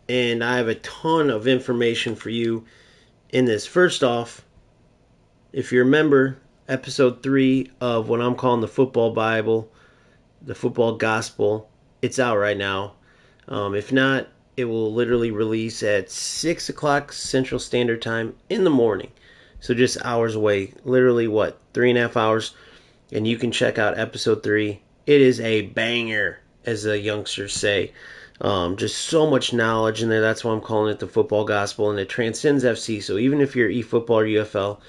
and I have a ton of information for you in this. First off, if you remember episode 3 of what I'm calling the Football Bible, the Football Gospel, it's out right now. If not, it will literally release at 6 o'clock Central Standard Time in the morning. So just hours away. Literally, what, 3.5 hours? And you can check out episode 3. It is a banger, as the youngsters say. Just so much knowledge in there. That's why I'm calling it the Football Gospel. And it transcends FC. So even if you're eFootball or UFL,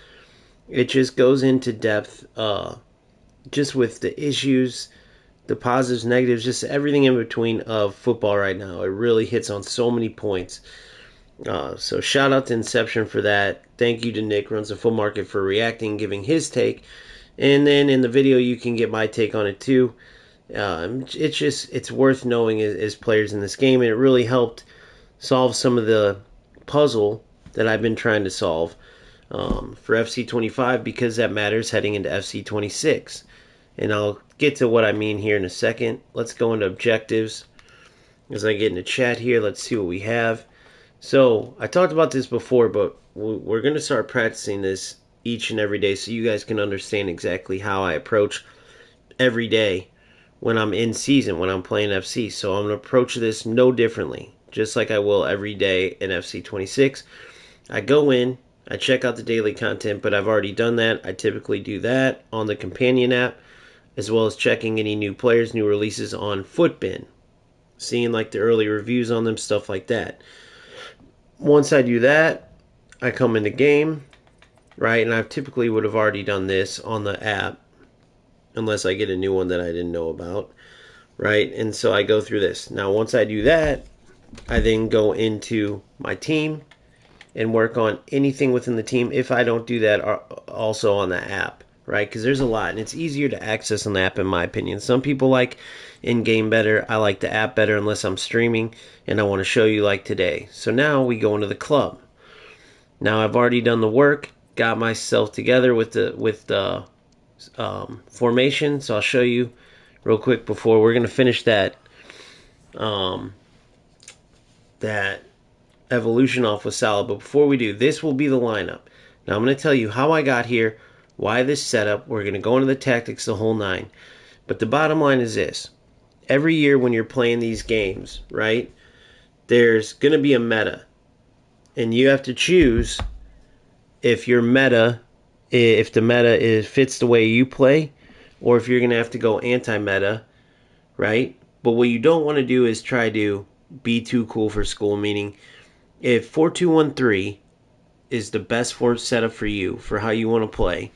it just goes into depth just with the issues, the positives, negatives, just everything in between of football right now. It really hits on so many points. So shout out to Inception for that. Thank you to Nick, runs the full market, for reacting, giving his take. And then in the video, you can get my take on it too. It's worth knowing as players in this game, and it really helped solve some of the puzzle that I've been trying to solve for FC25, because that matters heading into FC26. And I'll get to what I mean here in a second. Let's go into objectives. As I get into chat here, let's see what we have. So I talked about this before, but we're going to start practicing this each and every day so you guys can understand exactly how I approach every day when I'm in season, when I'm playing FC. So I'm going to approach this no differently, just like I will every day in FC26. I go in, I check out the daily content, but I've already done that. I typically do that on the companion app, as well as checking any new players, new releases on Footbin, seeing like the early reviews on them, stuff like that. Once I do that, I come into game, right? And I typically would have already done this on the app, unless I get a new one that I didn't know about, right? And so I go through this. Now, once I do that, I then go into my team and work on anything within the team if I don't do that also on the app, right? Because there's a lot, and it's easier to access on the app, in my opinion. Some people like in-game better. I like the app better unless I'm streaming, and I want to show you like today. So now we go into the club. Now I've already done the work, got myself together with the formation, so I'll show you real quick before we're going to finish that that evolution off with Salah. But before we do, this will be the lineup. Now I'm going to tell you how I got here, why this setup. We're going to go into the tactics, the whole nine. But the bottom line is this. Every year when you're playing these games, right, there's going to be a meta. And you have to choose if the meta fits the way you play, or if you're going to have to go anti-meta, right? But what you don't want to do is try to be too cool for school, meaning if 4-2-1-3 is the best setup for you, for how you want to play,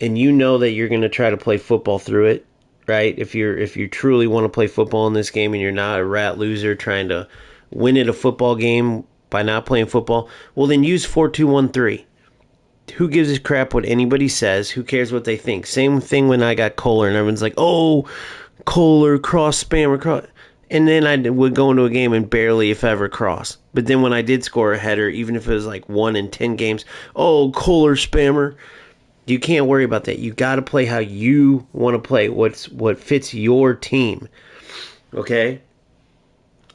and you know that you're going to try to play football through it, right? If you truly want to play football in this game and you're not a rat loser trying to win at a football game by not playing football, well then use 4-2-1-3. Who gives a crap what anybody says? Who cares what they think? Same thing when I got Kohler and everyone's like, oh, Kohler, cross spammer, cross. And then I would go into a game and barely, if ever, cross. But then when I did score a header, even if it was like 1 in 10 games, oh, Kohler spammer. You can't worry about that. You got to play how you want to play, what fits your team. Okay?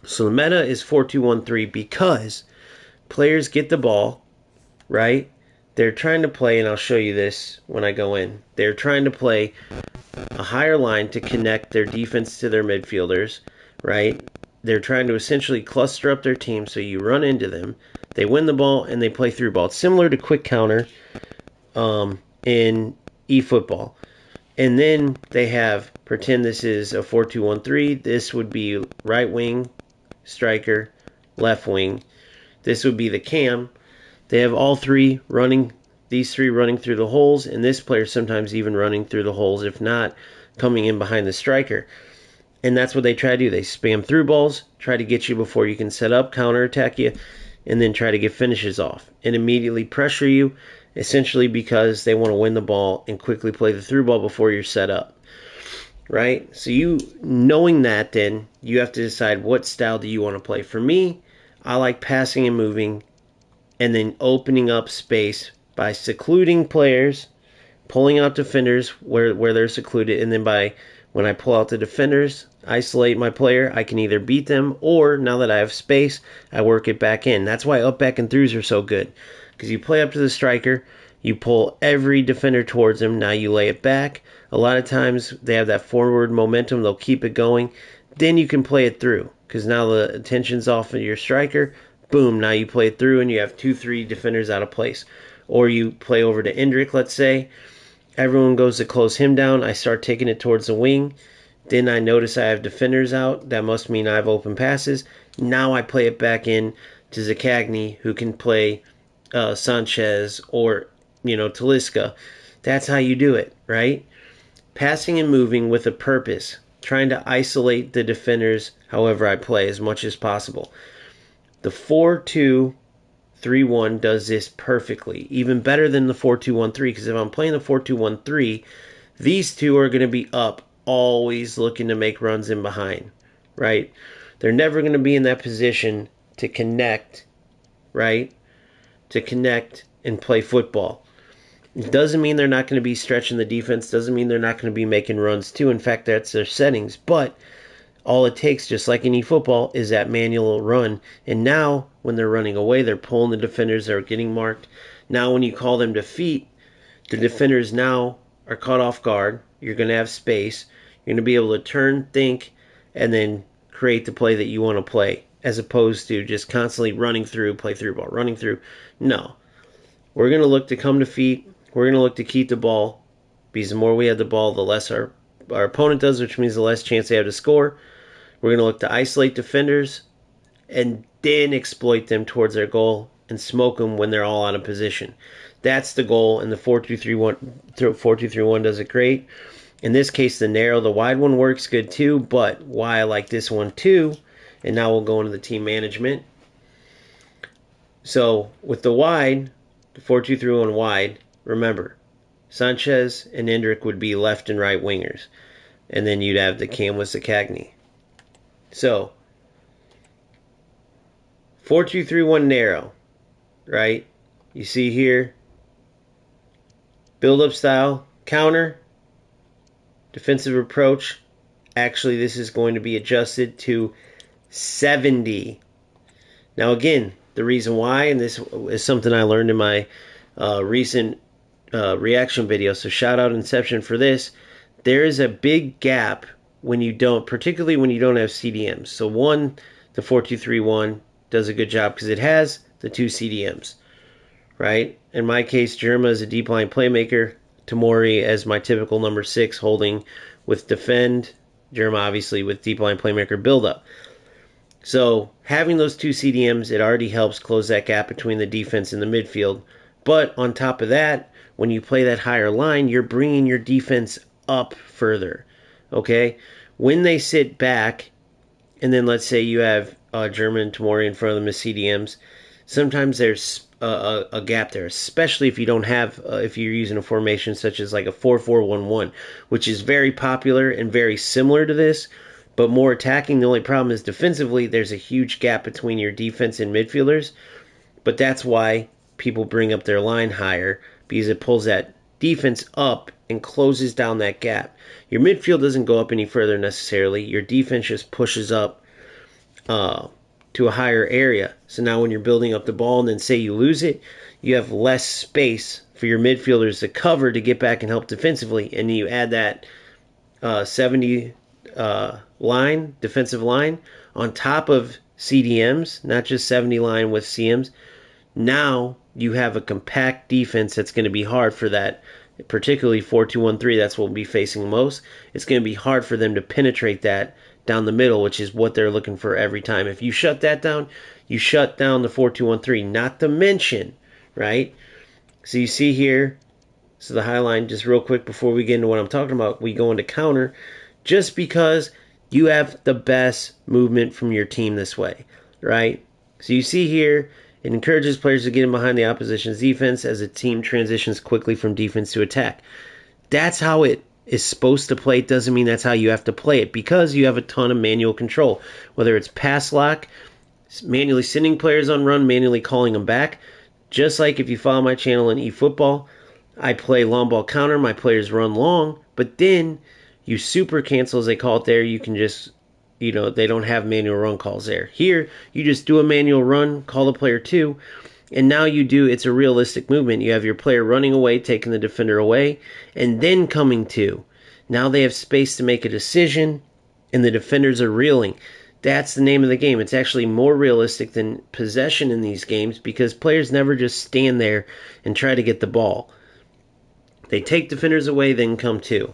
So the meta is 4-2-1-3 because players get the ball, right? They're trying to play, and I'll show you this when I go in. They're trying to play a higher line to connect their defense to their midfielders, right? They're trying to essentially cluster up their team so you run into them. They win the ball, and they play through ball. It's similar to quick counter in eFootball. And then they have, pretend this is a 4-2-1-3. This would be right wing, striker, left wing. This would be the cam. They have all three running, these three running through the holes, and this player sometimes even running through the holes, if not coming in behind the striker. And that's what they try to do. They spam through balls, try to get you before you can set up, counterattack you, and then try to get finishes off and immediately pressure you, essentially because they want to win the ball and quickly play the through ball before you're set up. Right? So you, knowing that, then you have to decide what style do you want to play. For me, I like passing and moving, and then opening up space by secluding players, pulling out defenders where they're secluded, and then by When I pull out the defenders, isolate my player, I can either beat them, or now that I have space, I work it back in. That's why up, back, and throughs are so good. Because you play up to the striker, you pull every defender towards him, now you lay it back. A lot of times they have that forward momentum, they'll keep it going. Then you can play it through. Because now the attention's off of your striker. Boom, now you play it through and you have 2-3 defenders out of place. Or you play over to Endrick, let's say. Everyone goes to close him down. I start taking it towards the wing. Then I notice I have defenders out. That must mean I have open passes. Now I play it back in to Zaccagni, who can play Sanchez or, Talisca. That's how you do it, right? Passing and moving with a purpose. Trying to isolate the defenders however I play as much as possible. The 4-2-3-1 does this perfectly, even better than the 4-2-1-3, because if I'm playing the 4-2-1-3, these two are going to be up, always looking to make runs in behind, right? They're never going to be in that position to connect, right? To connect and play football. It doesn't mean they're not going to be stretching the defense, doesn't mean they're not going to be making runs too. In fact, that's their settings, but all it takes, just like any football, is that manual run. And now, when they're running away, they're pulling the defenders that are getting marked. Now, when you call them to feet, the defenders now are caught off guard. You're going to have space. You're going to be able to turn, think, and then create the play that you want to play, as opposed to just constantly running through, play through ball, running through. No. We're going to look to come to feet. We're going to look to keep the ball, because the more we have the ball, the less our opponent does, which means the less chance they have to score. We're going to look to isolate defenders and then exploit them towards their goal and smoke them when they're all out of position. That's the goal, and the 4-2-3-1 does it great. In this case, the narrow, the wide one works good too, but why I like this one too, and now we'll go into the team management. So with the wide, the 4-2-3-1 wide, remember, Sanchez and Endrick would be left and right wingers, and then you'd have the Cam with Zaccagni. So, 4-2-3-1 narrow, right? You see here, build-up style, counter, defensive approach. Actually, this is going to be adjusted to 70. Now, again, the reason why, and this is something I learned in my recent reaction video, so shout out Inception for this. There is a big gap when you don't, particularly when you don't have CDMs. So one, the 4-2-3-1 does a good job because it has the two CDMs, right? In my case, Germa is a deep line playmaker, Tamori as my typical number 6 holding with defend, Germa obviously with deep line playmaker build-up. So having those two CDMs, it already helps close that gap between the defense and the midfield. But on top of that, when you play that higher line, you're bringing your defense up further. Okay, when they sit back, and then let's say you have German and Tamori in front of them as CDMs, sometimes there's a gap there, especially if you don't have, if you're using a formation such as like a 4-4-1-1, which is very popular and very similar to this, but more attacking. The only problem is defensively, there's a huge gap between your defense and midfielders, but that's why people bring up their line higher, because it pulls that defense up and closes down that gap. Your midfield doesn't go up any further necessarily. Your defense just pushes up to a higher area. So now when you're building up the ball and then say you lose it, you have less space for your midfielders to cover to get back and help defensively. And you add that 70 line, defensive line, on top of CDMs, not just 70 line with CMs. Now you have a compact defense that's going to be hard for that, particularly 4-2-1-3, that's what we'll be facing most. It's going to be hard for them to penetrate that down the middle, which is what they're looking for every time. If you shut that down, you shut down the 4-2-1-3, not to mention, right? So you see here, so the high line, just real quick before we get into what I'm talking about, we go into counter, just because you have the best movement from your team this way, right? So you see here, it encourages players to get in behind the opposition's defense as a team transitions quickly from defense to attack. That's how it is supposed to play. It doesn't mean that's how you have to play it, because you have a ton of manual control. Whether it's pass lock, manually sending players on run, manually calling them back. Just like if you follow my channel in eFootball, I play long ball counter. My players run long, but then you super cancel, as they call it there. You can just, they don't have manual run calls there. Here, you just do a manual run, call the player 2, and now it's a realistic movement. You have your player running away, taking the defender away, and then coming to. Now they have space to make a decision, and the defenders are reeling. That's the name of the game. It's actually more realistic than possession in these games because players never just stand there and try to get the ball. They take defenders away, then come to,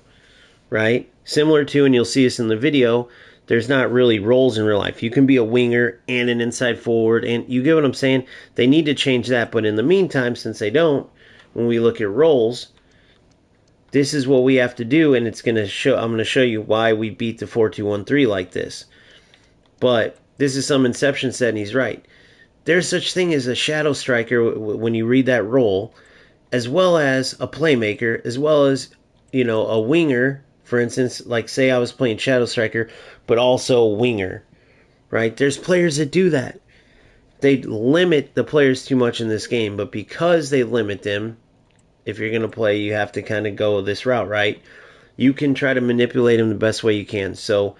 right? Similar to, and you'll see this in the video, there's not really roles in real life. You can be a winger and an inside forward, and you get what I'm saying? They need to change that, but in the meantime, since they don't, when we look at roles, this is what we have to do, and I'm going to show you why we beat the 4-2-1-3 like this. But this is some Inception set, and he's right. There's such thing as a shadow striker when you read that role, as well as a playmaker, as well as, a winger. For instance, like say I was playing shadow striker, but also a winger, right? There's players that do that. They limit the players too much in this game, but because they limit them, if you're going to play, you have to kind of go this route, right? You can try to manipulate them the best way you can. So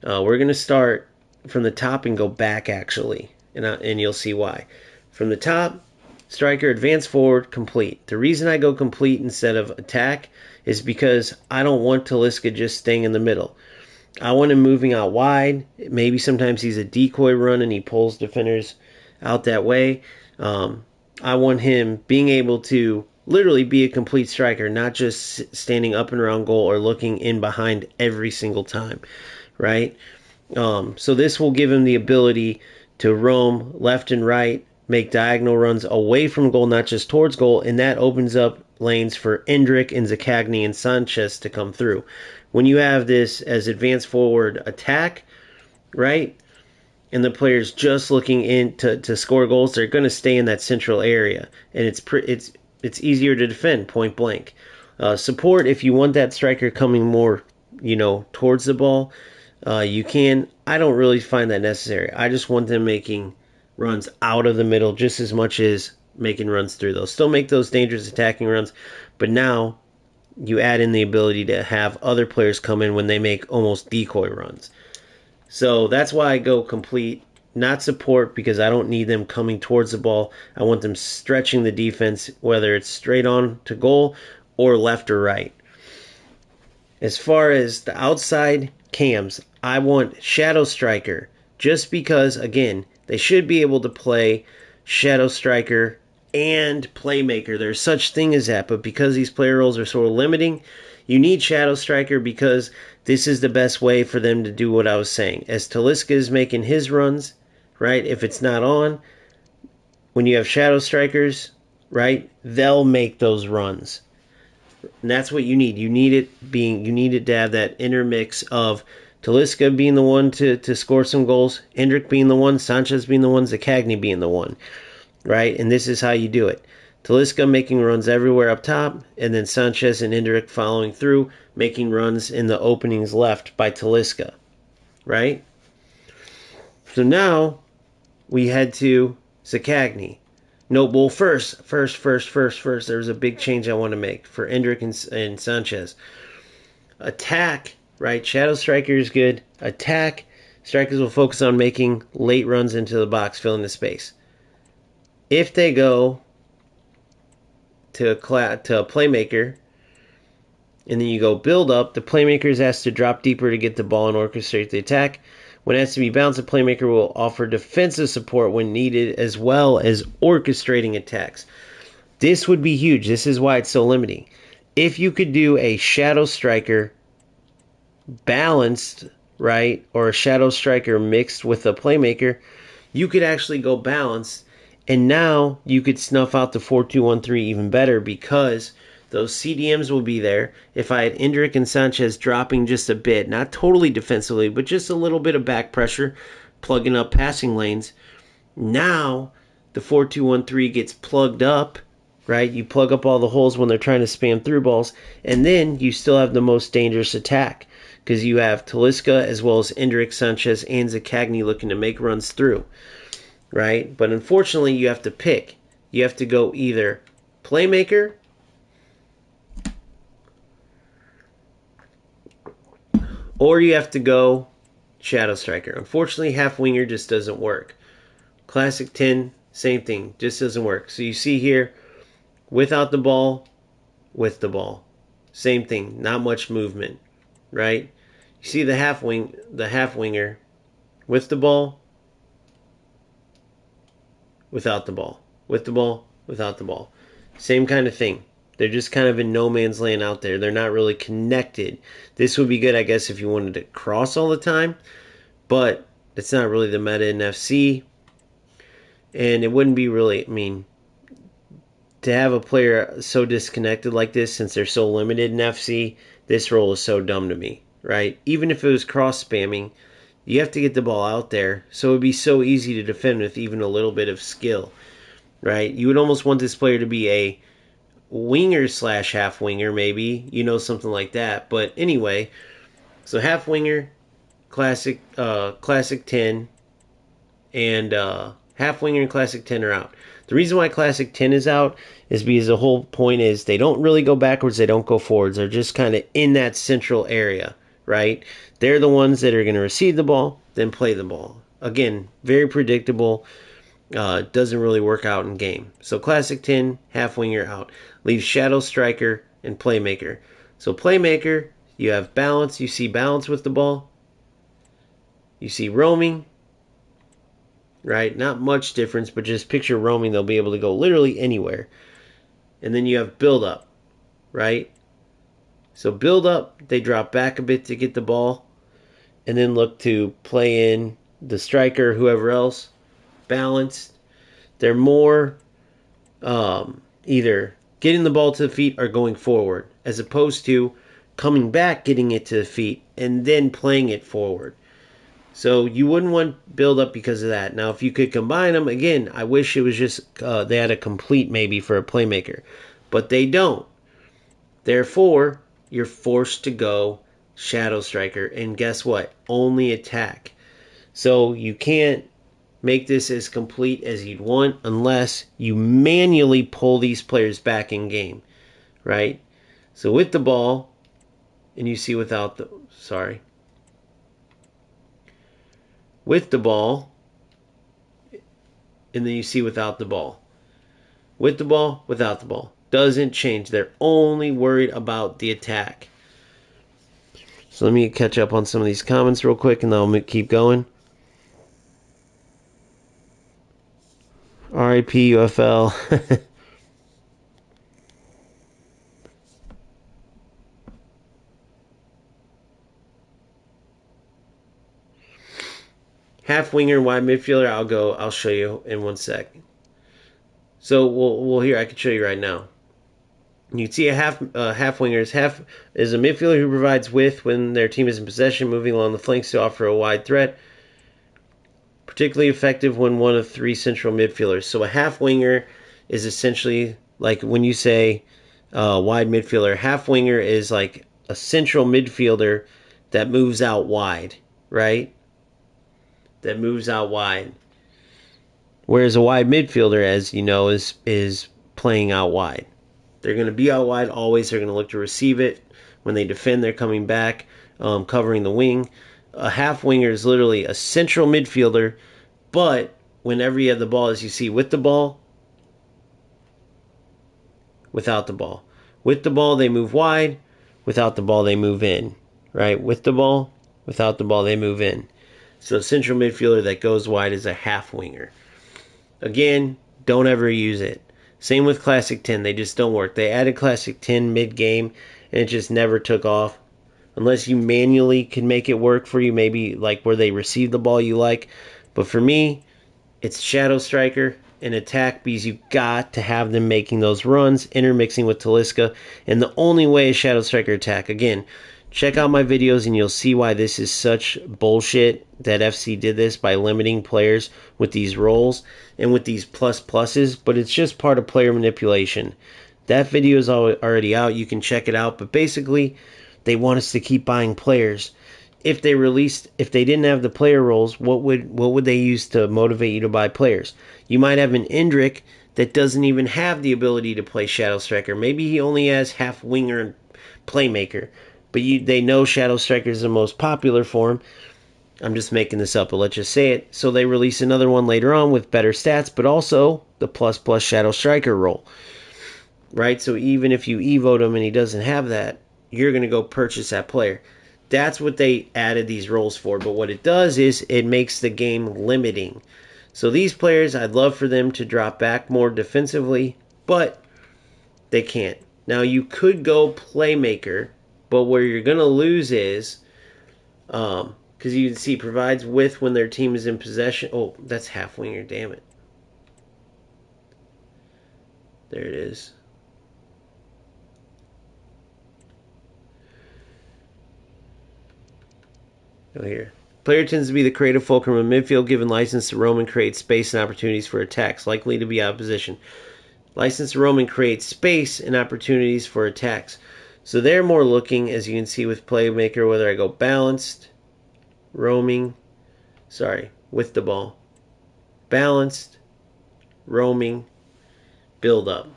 we're going to start from the top and go back, actually, and you'll see why. From the top, striker, advance forward, complete. The reason I go complete instead of attack is because I don't want Talisca just staying in the middle. I want him moving out wide. Maybe sometimes he's a decoy run and he pulls defenders out that way. I want him being able to literally be a complete striker, not just standing up and around goal or looking in behind every single time, right? So this will give him the ability to roam left and right, make diagonal runs away from goal, not just towards goal, and that opens up lanes for Endrick and Zaccagni and Sanchez to come through. When you have this as advanced forward attack, right, and the player's just looking in to score goals, they're going to stay in that central area, and it's easier to defend point blank. Support, if you want that striker coming more, towards the ball, you can. I don't really find that necessary. I just want them making runs out of the middle just as much as making runs through those. Still make those dangerous attacking runs, but now you add in the ability to have other players come in when they make almost decoy runs. So that's why I go complete, not support, because I don't need them coming towards the ball. I want them stretching the defense, whether it's straight on to goal or left or right. As far as the outside cams, I want shadow striker, just because, again, they should be able to play shadow striker and playmaker. There's such thing as that, but because these player roles are sort of limiting, you need shadow striker because this is the best way for them to do what I was saying. As Talisca is making his runs, right, if it's not on, when you have shadow strikers, right, they'll make those runs. And that's what you need. You need it to have that intermix of Talisca being the one to score some goals, Endrick being the one, Sanchez being the one, Zaccagni being the one, right? And this is how you do it. Talisca making runs everywhere up top, and then Sanchez and Endrick following through, making runs in the openings left by Talisca, right? So now we head to Zaccagni. No, well, first, there's a big change I want to make for Endrick and Sanchez. Attack, right? Shadow striker is good. Attack, strikers will focus on making late runs into the box, filling the space. If they go to a playmaker, and then you go build up, the playmaker is asked to drop deeper to get the ball and orchestrate the attack. When it has to be bounced, the playmaker will offer defensive support when needed, as well as orchestrating attacks. This would be huge. This is why it's so limiting. If you could do a shadow striker balanced, right, or a shadow striker mixed with a playmaker, you could actually go balanced, and now you could snuff out the 4-2-1-3 even better because those CDMs will be there. If I had Endrick and Sanchez dropping just a bit, not totally defensively, but just a little bit of back pressure, plugging up passing lanes, now the 4-2-1-3 gets plugged up, right? You plug up all the holes when they're trying to spam through balls, and then you still have the most dangerous attack because you have Talisca as well as Endrick, Sanchez, and Zaccagni looking to make runs through, right? But unfortunately, you have to pick. You have to go either playmaker or you have to go Shadow Striker. Unfortunately, half winger just doesn't work. Classic 10, same thing, just doesn't work. So you see here, without the ball, with the ball. Same thing, not much movement, right? You see the half winger with the ball, without the ball. With the ball, without the ball. Same kind of thing. They're just kind of in no man's land out there. They're not really connected. This would be good, I guess, if you wanted to cross all the time, but it's not really the meta in FC. And it wouldn't be really, I mean, to have a player so disconnected like this, since they're so limited in FC, this role is so dumb to me, right? Even if it was cross spamming, you have to get the ball out there, so it would be so easy to defend with even a little bit of skill, right? You would almost want this player to be a winger slash half winger, maybe, something like that. But anyway, so half winger, classic 10, and half winger and classic 10 are out. The reason why classic 10 is out is because the whole point is they don't really go backwards, they don't go forwards. They're just kind of in that central area, right? They're the ones that are going to receive the ball, then play the ball. Again, very predictable. Doesn't really work out in game. So classic 10, half winger out. Leaves shadow striker and playmaker. So playmaker, you have balance. You see balance with the ball. You see roaming. Right? Not much difference, but just picture roaming. They'll be able to go literally anywhere. And then you have build up. Right? So build up, they drop back a bit to get the ball. And then look to play in the striker, whoever else. Balanced. They're more either getting the ball to the feet or going forward, as opposed to coming back, getting it to the feet, and then playing it forward. So you wouldn't want build up because of that. Now, if you could combine them, again, I wish it was just they had a complete maybe for a playmaker, but they don't. Therefore, you're forced to go shadow striker, and guess what? Only attack. So you can't make this as complete as you'd want unless you manually pull these players back in game, right? So with the ball, and you see without the, with the ball, and then you see without the ball. With the ball, without the ball. Doesn't change. They're only worried about the attack. So let me catch up on some of these comments real quick, and then I'll keep going. RIP UFL. Half winger, wide midfielder. I'll show you in 1 sec. So we'll here I can show you right now. You can see a half winger is a midfielder who provides width when their team is in possession, moving along the flanks to offer a wide threat. Particularly effective when one of three central midfielders. So a half winger is essentially like when you say wide midfielder. Half winger is like a central midfielder that moves out wide, right? That moves out wide. Whereas a wide midfielder, as you know, is playing out wide. They're going to be out wide always. They're going to look to receive it. When they defend, they're coming back, covering the wing. A half winger is literally a central midfielder, but whenever you have the ball, as you see, with the ball, without the ball. With the ball, they move wide. Without the ball, they move in. Right? With the ball, without the ball, they move in. So a central midfielder that goes wide is a half winger. Again, don't ever use it. Same with Classic 10. They just don't work. They added Classic 10 mid-game, and it just never took off. Unless you manually can make it work for you, maybe like where they receive the ball you like. But for me, it's Shadow Striker and attack because you got to have them making those runs, intermixing with Talisca. And the only way is Shadow Striker attack. Again, check out my videos and you'll see why this is such bullshit that FC did this by limiting players with these roles and with these pluses. But it's just part of player manipulation. That video is already out. You can check it out. But basically, they want us to keep buying players. If they didn't have the player roles, what would they use to motivate you to buy players? You might have an Endrick that doesn't even have the ability to play Shadow Striker. Maybe he only has half winger and playmaker. but they know Shadow Striker is the most popular form. I'm just making this up, but let's just say it. So they release another one later on with better stats, but also the plus Shadow Striker roll, right? So even if you evote him and he doesn't have that, you're going to go purchase that player. That's what they added these rolls for. But what it does is it makes the game limiting. So these players, I'd love for them to drop back more defensively, but they can't. Now you could go playmaker, but where you're going to lose is, because you can see provides width when their team is in possession. Oh, that's half winger, damn it. There it is. Go here. Player tends to be the creative fulcrum of midfield, given license to roam and create space and opportunities for attacks, likely to be out of position. License to roam and create space and opportunities for attacks. So they're more looking, as you can see with Playmaker, whether I go balanced, roaming, with the ball, balanced, roaming, build up.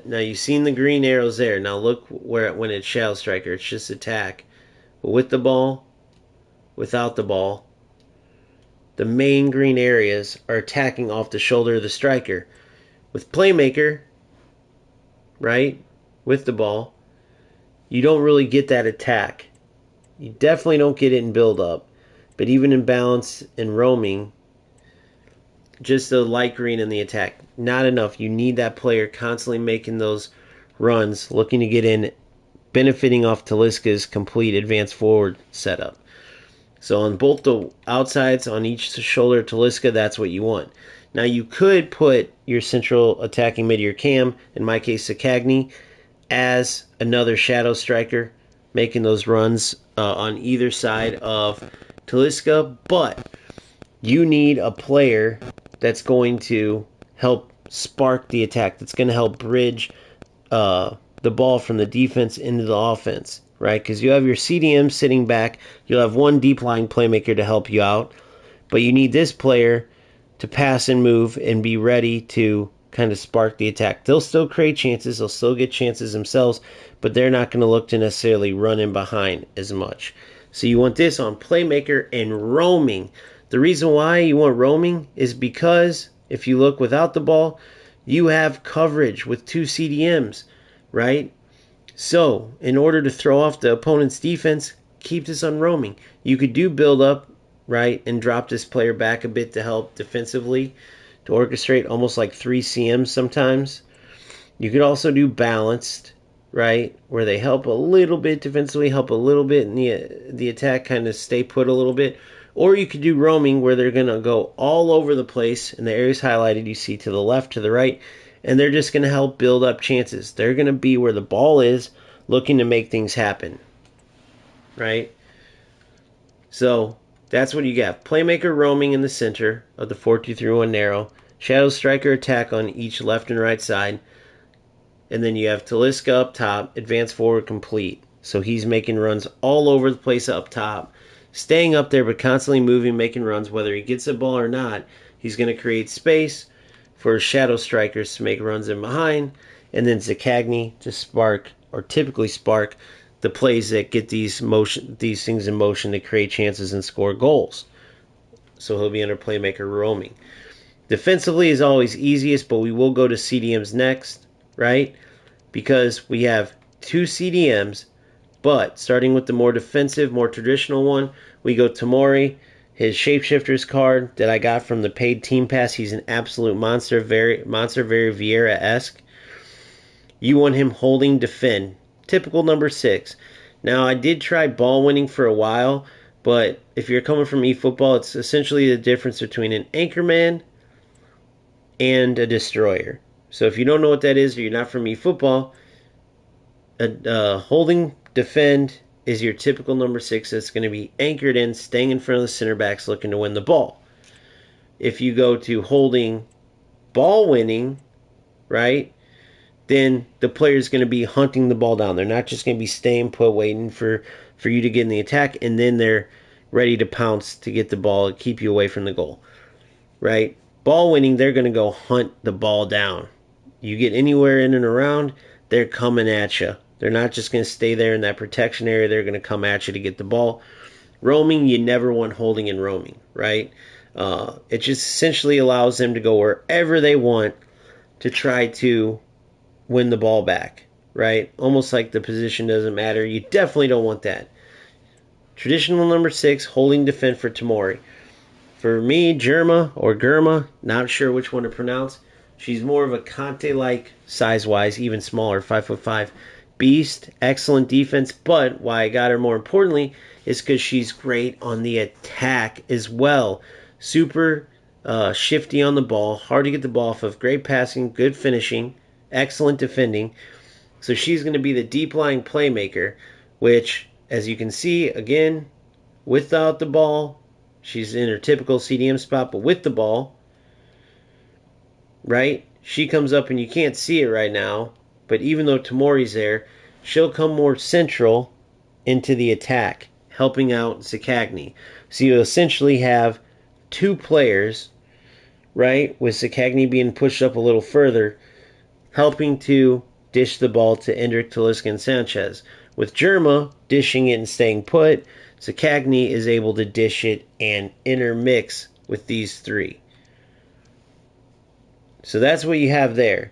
Now you've seen the green arrows there. Now look where when it's Shadow Striker, it's just attack. But with the ball, without the ball, the main green areas are attacking off the shoulder of the striker. With Playmaker, right, with the ball, you don't really get that attack. You definitely don't get it in build-up. But even in balance and roaming, just the light green in the attack, not enough. You need that player constantly making those runs, looking to get in, benefiting off Talisca's complete advanced forward setup. So on both the outsides, on each shoulder of Talisca, that's what you want. Now you could put your central attacking mid, your cam, in my case Sakagny, as another Shadow Striker, making those runs on either side of Talisca, but you need a player that's going to help spark the attack, that's going to help bridge the ball from the defense into the offense, right? Because you have your CDM sitting back, you'll have one deep lying playmaker to help you out, but you need this player to pass and move and be ready to kind of spark the attack. They'll still create chances, they'll still get chances themselves, but they're not going to look to necessarily run in behind as much. So you want this on playmaker and roaming. The reason why you want roaming is because if you look without the ball, you have coverage with two CDMs, right? So in order to throw off the opponent's defense, keep this on roaming. You could do build up, right, and drop this player back a bit to help defensively, to orchestrate almost like 3 CMs sometimes. You could also do balanced, right, where they help a little bit defensively, help a little bit, and the attack kind of stay put a little bit. Or you could do roaming, where they're going to go all over the place, and the areas highlighted you see to the left, to the right, and they're just going to help build up chances. They're going to be where the ball is, looking to make things happen, right? So that's what you got. Playmaker roaming in the center of the 4-2-3-1 narrow. Shadow Striker attack on each left and right side. And then you have Talisca up top, advance forward complete. So he's making runs all over the place up top, staying up there but constantly moving, making runs. Whether he gets the ball or not, he's going to create space for Shadow Strikers to make runs in behind. And then Sakagny to spark, or typically spark, the plays that get these things in motion to create chances and score goals. So he'll be under playmaker roaming. Defensively is always easiest, but we will go to CDMs next, right? Because we have 2 CDMs, but starting with the more defensive, more traditional one, we go Tamori, his Shapeshifters card that I got from the paid team pass. He's an absolute monster, very Vieira-esque. You want him holding defend. Typical number 6. Now, I did try ball winning for a while, but if you're coming from eFootball, it's essentially the difference between an anchorman and a destroyer. So if you don't know what that is, or you're not from eFootball, holding defend is your typical number 6 that's going to be anchored in, staying in front of the center backs, looking to win the ball. If you go to holding ball winning, right, then the player is going to be hunting the ball down. They're not just going to be staying put, waiting for you to get in the attack, and then they're ready to pounce to get the ball and keep you away from the goal, right? Ball winning, they're going to go hunt the ball down. You get anywhere in and around, they're coming at you. They're not just going to stay there in that protection area. They're going to come at you to get the ball. Roaming, you never want holding and roaming, right? It just essentially allows them to go wherever they want to try to win the ball back, right? Almost like the position doesn't matter. You definitely don't want that. Traditional number 6, holding defend for Tamori. For me, Germa or Germa, not sure which one to pronounce. She's more of a Conte-like size-wise, even smaller, 5'5", beast, excellent defense. But why I got her more importantly is because she's great on the attack as well. Super shifty on the ball, hard to get the ball off of, great passing, good finishing, excellent defending. So she's going to be the deep lying playmaker, which, as you can see, again, without the ball, she's in her typical CDM spot, but with the ball, right? She comes up and you can't see it right now, but even though Tamori's there, she'll come more central into the attack, helping out Zaccagni. So you essentially have 2 players, right, with Zaccagni being pushed up a little further, helping to dish the ball to Endrick, Talisca, and Sanchez. With Germa dishing it and staying put, Zaccagni is able to dish it and intermix with these 3. So that's what you have there.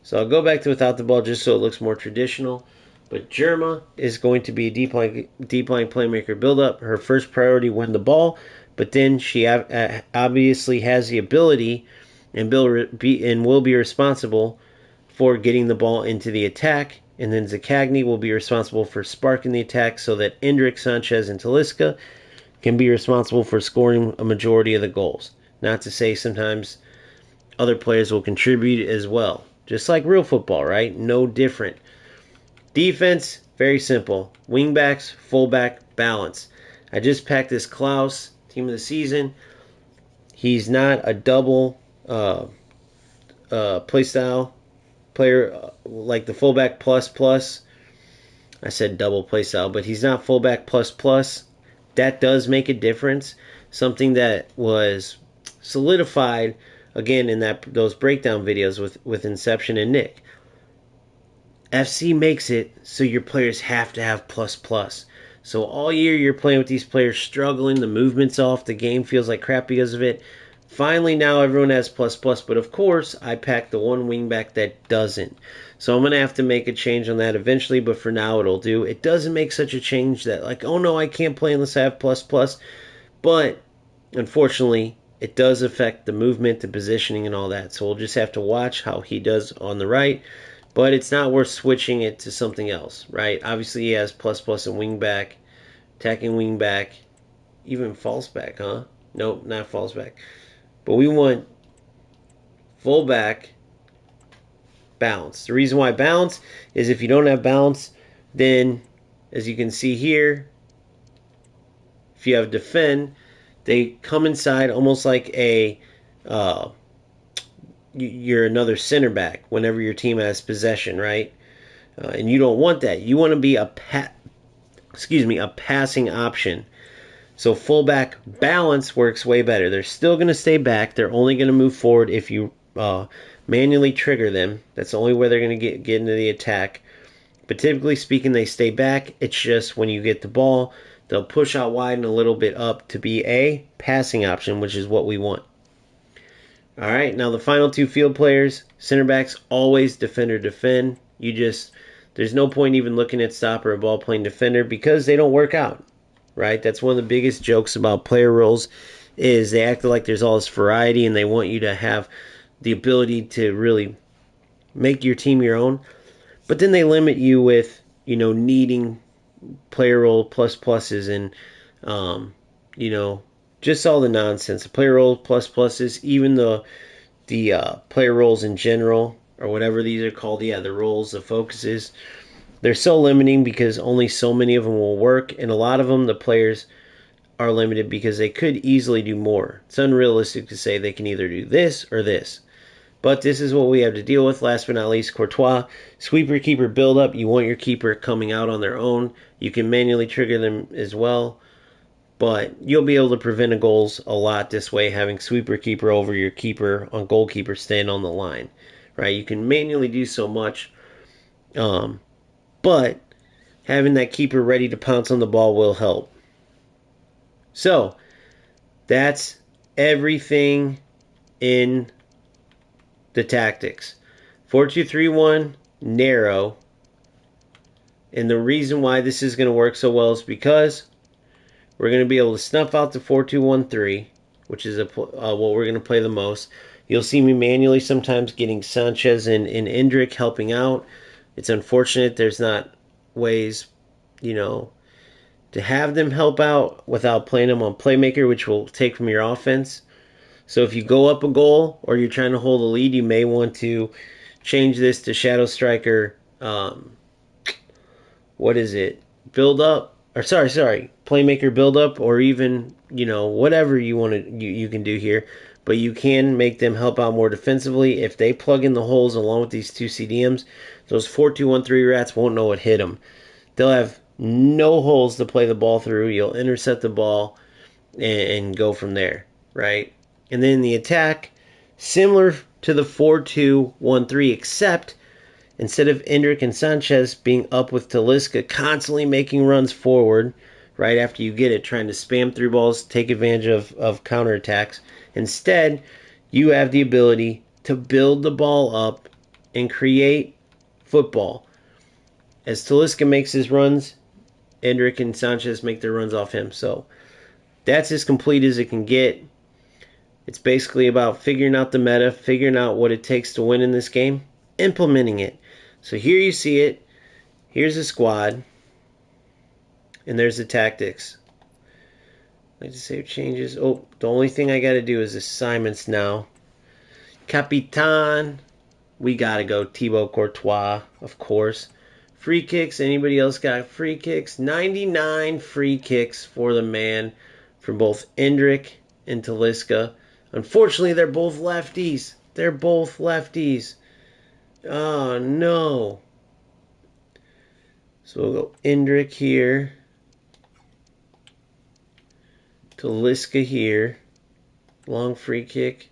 So I'll go back to without the ball just so it looks more traditional. But Germa is going to be a deep line playmaker build-up. Her first priority, win the ball. But then she obviously has the ability and will be responsible for getting the ball into the attack. And then Zaccagni will be responsible for sparking the attack so that Endrick, Sanchez, and Talisca can be responsible for scoring a majority of the goals. Not to say sometimes other players will contribute as well. Just like real football, right? No different. Defense, very simple. Wingbacks, fullback, balance. I just packed this Klaus, team of the season. He's not a double playstyle player like the fullback plus. I said double playstyle, but he's not fullback plus. That does make a difference. Something that was solidified again in those breakdown videos with Inception and Nick. FC makes it so your players have to have plus. So all year you're playing with these players struggling, the movement's off, the game feels like crap because of it. Finally now everyone has plus, but of course I packed the one wingback that doesn't. So I'm going to have to make a change on that eventually, but for now it'll do. It doesn't make such a change that like, oh no, I can't play unless I have plus. But unfortunately, it does affect the movement, the positioning, and all that. So we'll just have to watch how he does on the right. But it's not worth switching it to something else, right? Obviously, he has plus and wingback, attacking wingback, even false back, huh? Nope, not false back. But we want fullback, balance. The reason why balance is if you don't have balance, then, as you can see here, if you have defend, they come inside almost like you're another center back whenever your team has possession, right? And you don't want that. You want to be a passing option. So fullback balance works way better. They're still going to stay back. They're only going to move forward if you manually trigger them. That's the only way they're going to get into the attack. But typically speaking, they stay back. It's just when you get the ball, they'll push out wide and a little bit up to be a passing option, which is what we want. All right, now the final 2 field players, center backs, always defender defend. There's no point even looking at stopper or ball playing defender because they don't work out, right? That's one of the biggest jokes about player roles is they act like there's all this variety and they want you to have the ability to really make your team your own. But then they limit you with, needing player role pluses and, just all the nonsense. The player role pluses, even the player roles in general, or whatever these are called, the roles, the focuses, they're so limiting because only so many of them will work, and a lot of them, the players are limited because they could easily do more. It's unrealistic to say they can either do this or this. But this is what we have to deal with. Last but not least, Courtois. Sweeper, keeper, build up. You want your keeper coming out on their own. You can manually trigger them as well. But you'll be able to prevent goals a lot this way, having sweeper keeper over your keeper on goalkeeper staying on the line. Right? You can manually do so much. But but having that keeper ready to pounce on the ball will help. So, that's everything in the tactics. 4-2-3-1, narrow. And the reason why this is going to work so well is because we're going to be able to snuff out the 4-2-1-3, which is what we're going to play the most. You'll see me manually sometimes getting Sanchez and Endrick helping out. It's unfortunate there's not ways, to have them help out without playing them on playmaker, which will take from your offense. So if you go up a goal or you're trying to hold a lead, you may want to change this to Shadow Striker. What is it? Build up, or sorry, playmaker build up, or even whatever you want to you can do here. But you can make them help out more defensively if they plug in the holes along with these two CDMs. Those 4-2-1-3 rats won't know what hit them. They'll have no holes to play the ball through. You'll intercept the ball and go from there, right? And then the attack, similar to the 4-2-1-3, except instead of Endrick and Sanchez being up with Talisca, constantly making runs forward right after you get it, trying to spam through balls, take advantage of counterattacks. Instead, you have the ability to build the ball up and create football. As Talisca makes his runs, Endrick and Sanchez make their runs off him. So that's as complete as it can get. It's basically about figuring out the meta, figuring out what it takes to win in this game, implementing it. So here you see it. Here's a squad. And there's the tactics. I'd like to save changes. Oh, the only thing I got to do is assignments now. Capitan. We got to go Thibaut Courtois, of course. Free kicks. Anybody else got free kicks? 99 free kicks for the man from both Endrick and Talisca. Unfortunately, they're both lefties. Oh, no. So we'll go Endrick here. Talisca here. Long free kick.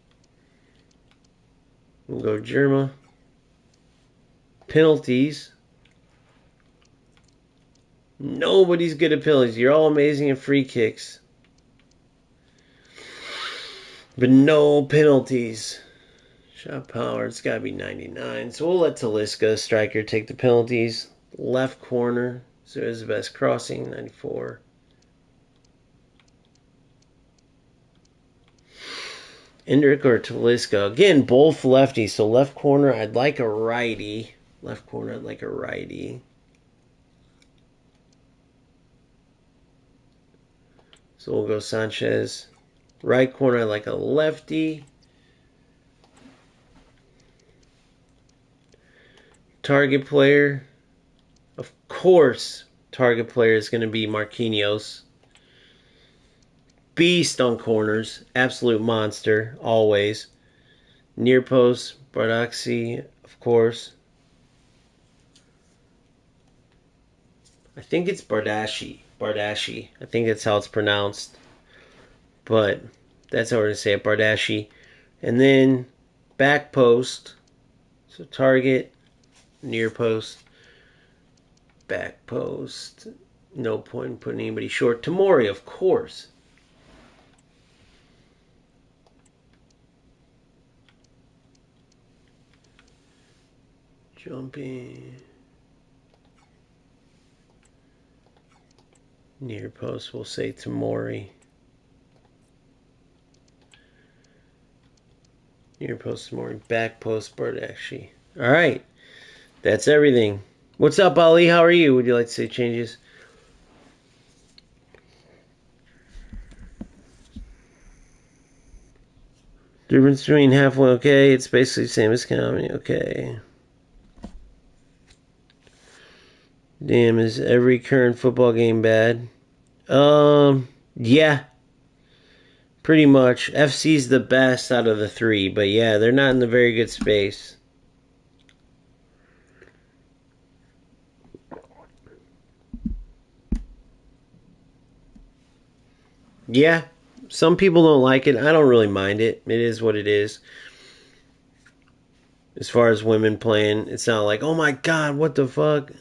We'll go Germa. Penalties. Nobody's good at penalties. You're all amazing at free kicks. But no penalties. Shot power, it's got to be 99. So we'll let Talisca, striker, take the penalties. Left corner. So it's the best crossing, 94. Endrick or Talisca. Again, both lefties. So left corner, I'd like a righty. So we'll go Sanchez. Right corner, I like a lefty. Target player. Of course, target player is going to be Marquinhos. Beast on corners. Absolute monster, always. Near post, Bardaxi, of course. I think it's Bardashi. I think that's how it's pronounced. But that's how we're going to say it, Bardashi. And then back post. So target, near post, back post. No point in putting anybody short. Tamori, of course. Jumping. Near post, we'll say Tamori. Near post, Tamori. Back post, Bardashi. All right. That's everything. What's up, Ali? How are you? Would you like to say changes? Difference between halfway okay. It's basically the same as comedy. Okay. Damn, is every current football game bad? Yeah. Pretty much. FC's the best out of the three, but yeah, they're not in the very good space. Yeah, some people don't like it. I don't really mind it. It is what it is. As far as women playing, it's not like, oh my god, what the fuck?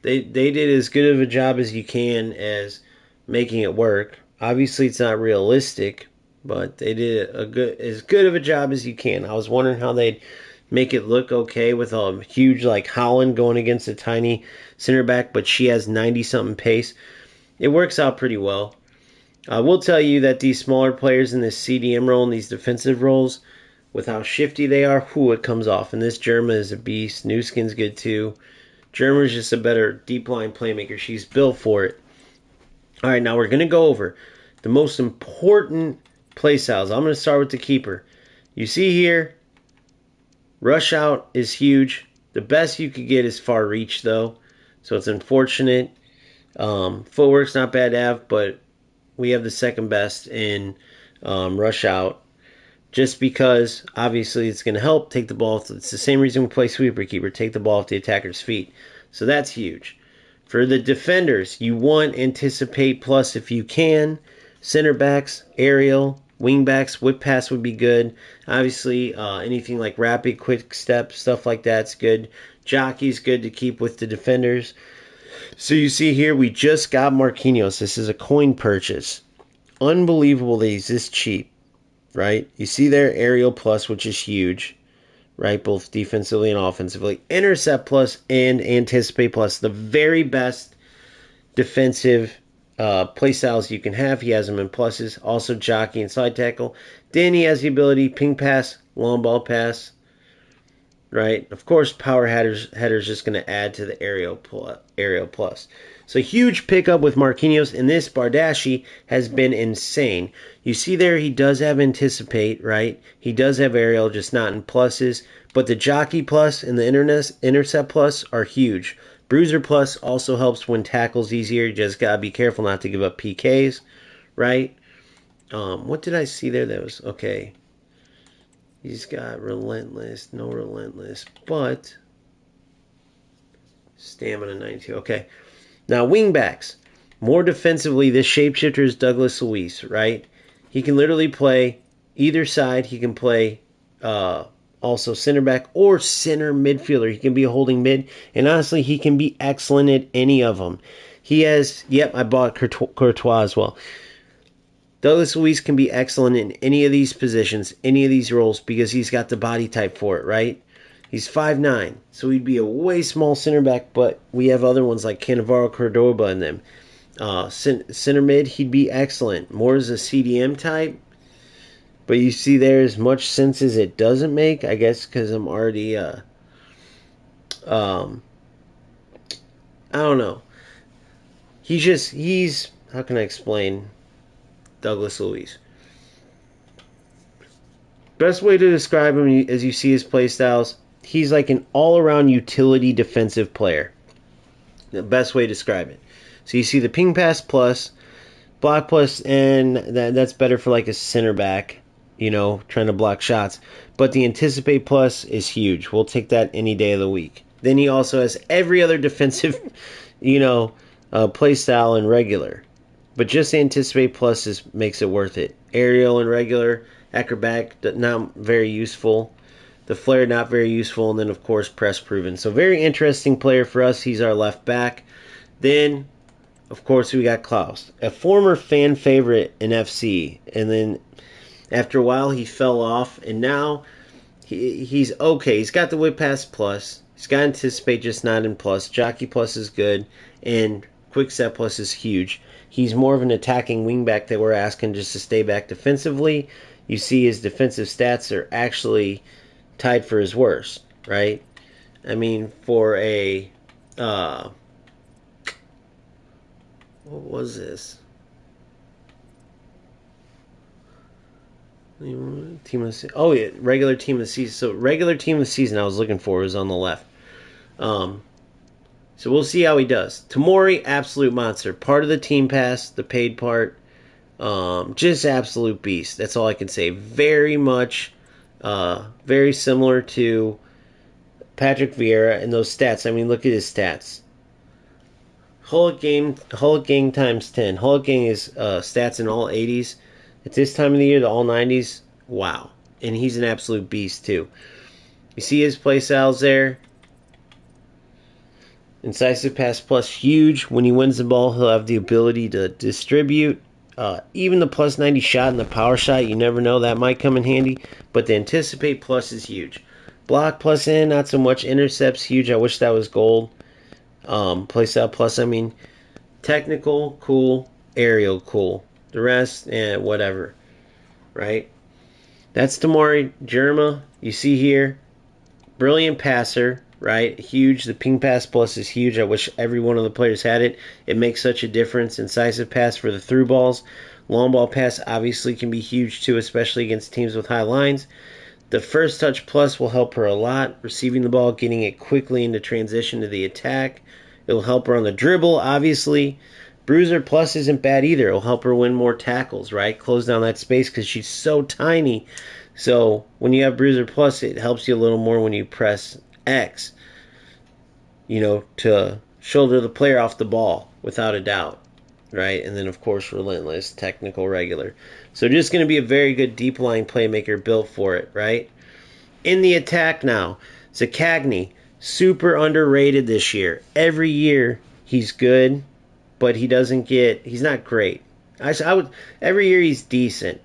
They did as good of a job as you can as making it work. Obviously, it's not realistic, but they did as good of a job as you can. I was wondering how they'd make it look okay with a huge like Holland going against a tiny center back, but she has 90 something pace. It works out pretty well. I will tell you that these smaller players in this CDM role and these defensive roles, with how shifty they are, it comes off. And this Germa is a beast. New Skin's good too. Germa's just a better deep line playmaker. She's built for it. All right, now we're going to go over the most important play styles. I'm going to start with the keeper. You see here, rush out is huge. The best you could get is far reach, though. So it's unfortunate. Footwork's not bad to have, but we have the second best in rush out. Just because, obviously, it's going to help take the ball. It's the same reason we play sweeper keeper. Take the ball off the attacker's feet. So that's huge. For the defenders, you want anticipate plus if you can. Center backs, aerial, wing backs, whip pass would be good. Obviously, anything like rapid, quick step, stuff like that's good. Jockey's good to keep with the defenders. So you see here, we just got Marquinhos. This is a coin purchase. Unbelievable that he's this cheap, right? You see there, aerial plus, which is huge, right? Both defensively and offensively. Intercept plus and anticipate plus. The very best defensive play styles you can have. He has them in pluses. Also jockey and slide tackle. Then he has the ability ping pass, long ball pass, right? Of course, power header's just going to add to the aerial plus. So huge pickup with Marquinhos, and this Bardaschi has been insane. You see there, he does have anticipate, right? He does have aerial, just not in pluses. But the jockey plus and the intercept plus are huge. Bruiser plus also helps when tackles easier. You just got to be careful not to give up PKs, right? What did I see there that was okay? He's got relentless, no relentless, but stamina 92. Okay. Now, wingbacks. More defensively, this shapeshifter is Douglas Luiz, right? He can literally play either side. He can play also center back or center midfielder. He can be a holding mid. And honestly, he can be excellent at any of them. He has, I bought Courtois as well. Douglas Luiz can be excellent in any of these positions, any of these roles, because he's got the body type for it, right? He's 5'9", so he'd be a way small center back, but we have other ones like Cannavaro, Cordoba in them. Center mid, he'd be excellent. More as a CDM type, but you see there as much sense as it doesn't make, I guess because I'm already, I don't know. He's, how can I explain Douglas Luiz? Best way to describe him as you see his play styles, he's like an all-around utility defensive player. The best way to describe it. So you see the ping pass plus, block plus, and that's better for like a center back, trying to block shots. But the anticipate plus is huge. We'll take that any day of the week. Then he also has every other defensive, play style in regular. But just anticipate plus makes it worth it. Aerial and regular, acrobatic, not very useful. The flare, not very useful. And then, of course, press proven. So, very interesting player for us. He's our left back. Then, of course, we got Klaus, a former fan favorite in FC. And then, after a while, he fell off. And now, he's okay. He's got the whip pass plus. He's got anticipate, just not in plus. Jockey plus is good. And quick set plus is huge. He's more of an attacking wingback that we're asking just to stay back defensively. You see his defensive stats are actually tied for his worst, right? I mean, for a what was this? Team of the regular team of the season. So regular team of the season I was looking for was on the left. So we'll see how he does. Tamori, absolute monster. Part of the team pass, the paid part. Just absolute beast. That's all I can say. Very much, very similar to Patrick Vieira and those stats. I mean, look at his stats. Hulk game times 10. Hulk game is stats in all 80s. At this time of the year, the all 90s. Wow. And he's an absolute beast, too. You see his play styles there? Incisive Pass Plus, huge. When he wins the ball, he'll have the ability to distribute. Even the plus 90 shot and the power shot, you never know, that might come in handy. But the Anticipate Plus is huge. Block Plus in, not so much. Intercepts, huge. I wish that was gold. Playstyle Plus, I mean. Technical, cool. Aerial, cool. The rest, whatever. Right? That's Tamari Jerma. You see here. Brilliant passer, right? Huge. The ping pass plus is huge. I wish every one of the players had it. It makes such a difference. Incisive pass for the through balls. Long ball pass obviously can be huge too, especially against teams with high lines. The first touch plus will help her a lot. Receiving the ball, getting it quickly into transition to the attack. It will help her on the dribble, obviously. Bruiser plus isn't bad either. It'll help her win more tackles, right? Close down that space because she's so tiny. So when you have Bruiser Plus, it helps you a little more when you press X, to shoulder the player off the ball, without a doubt, right? And then, of course, Relentless, technical, regular. So just going to be a very good deep line playmaker built for it, right? In the attack now, Zakagny, super underrated this year. Every year he's good, but he's not great. Every year he's decent.